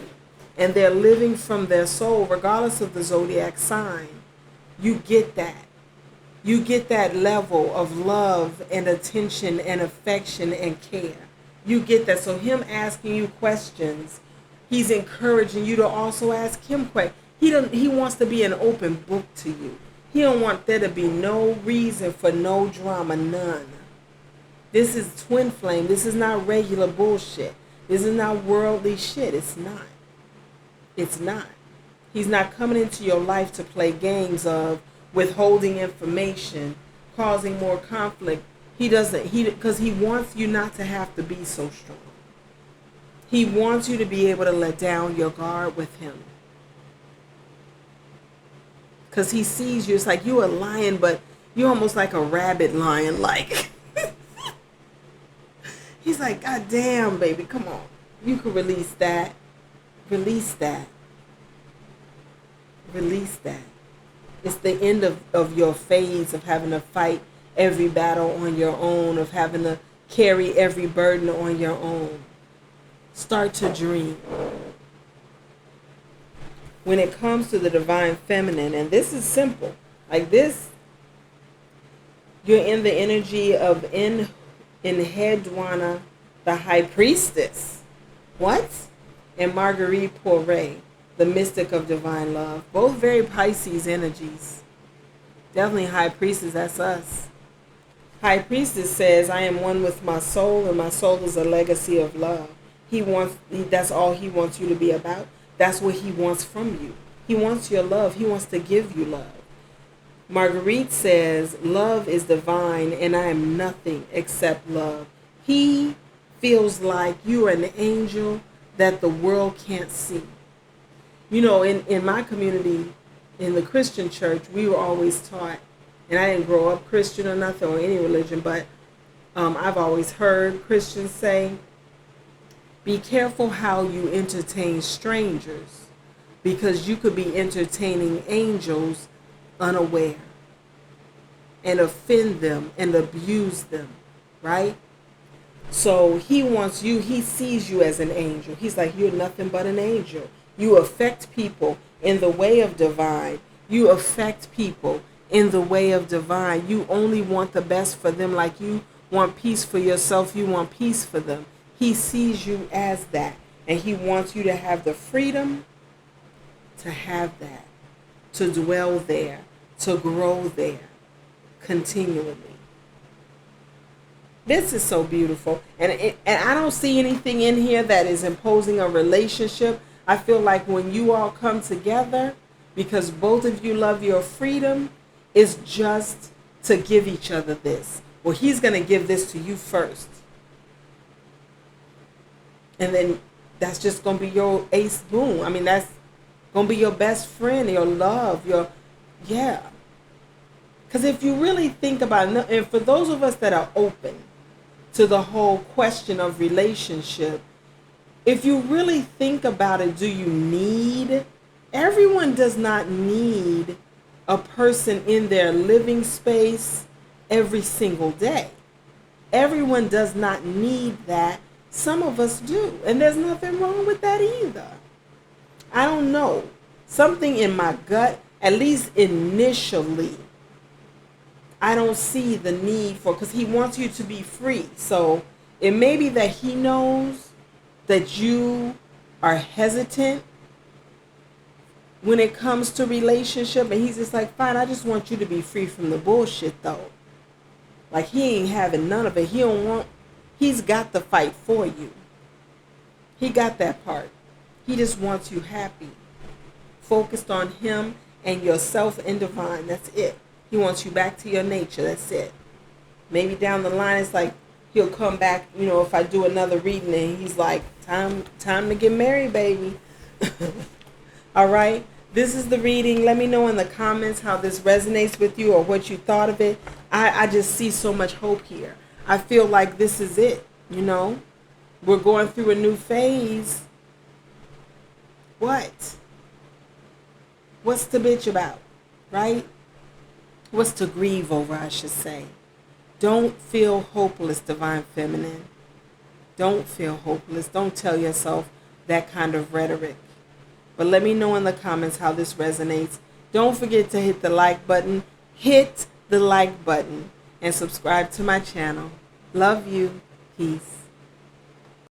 and they're living from their soul, regardless of the zodiac sign, you get that. You get that level of love and attention and affection and care. You get that. So him asking you questions, he's encouraging you to also ask him questions. He wants to be an open book to you. He don't want there to be no reason for no drama, none. This is twin flame. This is not regular bullshit. This is not worldly shit. It's not. It's not. He's not coming into your life to play games of withholding information, causing more conflict. He doesn't. Because he wants you not to have to be so strong. He wants you to be able to let down your guard with him. Because he sees you. It's like you're a lion, but you're almost like a rabid lion. Like, he's like, God damn, baby, come on. You can release that. Release that. Release that. It's the end of your phase of having to fight every battle on your own, of having to carry every burden on your own. Start to dream. When it comes to the divine feminine, and this is simple, like this, you're in the energy of Enheduanna, the high priestess. What? And Marguerite Poiret, the mystic of divine love. Both very Pisces energies. Definitely high priestess, that's us. High priestess says, I am one with my soul, and my soul is a legacy of love. That's all he wants you to be about. That's what he wants from you. He wants your love. He wants to give you love. Marguerite says, love is divine, and I am nothing except love. He feels like you are an angel that the world can't see. You know, in my community, in the Christian church, we were always taught, and I didn't grow up Christian or nothing or any religion, but I've always heard Christians say, be careful how you entertain strangers, because you could be entertaining angels unaware and offend them and abuse them, right? So he wants you, he sees you as an angel. He's like, you're nothing but an angel. You affect people in the way of divine. You affect people in the way of divine. You only want the best for them, like you want peace for yourself. You want peace for them. He sees you as that, and he wants you to have the freedom to have that, to dwell there, to grow there continually. This is so beautiful, and I don't see anything in here that is imposing a relationship. I feel like when you all come together, because both of you love your freedom, it's just to give each other this. Well, he's going to give this to you first. And then that's just going to be your ace boon. I mean, that's going to be your best friend, your love, yeah. Because if you really think about it, and for those of us that are open to the whole question of relationship, if you really think about it, do you need, everyone does not need a person in their living space every single day. Everyone does not need that. Some of us do, and there's nothing wrong with that either. I don't know. Something in my gut, at least initially, I don't see the need for, because he wants you to be free. So it may be that he knows that you are hesitant when it comes to relationship, and he's just like, fine, I just want you to be free from the bullshit though. Like, he ain't having none of it. He's got the fight for you. He got that part. He just wants you happy, focused on him and yourself and divine. That's it. He wants you back to your nature. That's it. Maybe down the line, it's like he'll come back, if I do another reading and he's like, time to get married, baby. All right. This is the reading. Let me know in the comments how this resonates with you or what you thought of it. I just see so much hope here. I feel like this is it, We're going through a new phase. What? What's to bitch about, right? What's to grieve over, I should say. Don't feel hopeless, Divine Feminine. Don't feel hopeless. Don't tell yourself that kind of rhetoric. But let me know in the comments how this resonates. Don't forget to hit the like button. Hit the like button and subscribe to my channel. Love you. Peace.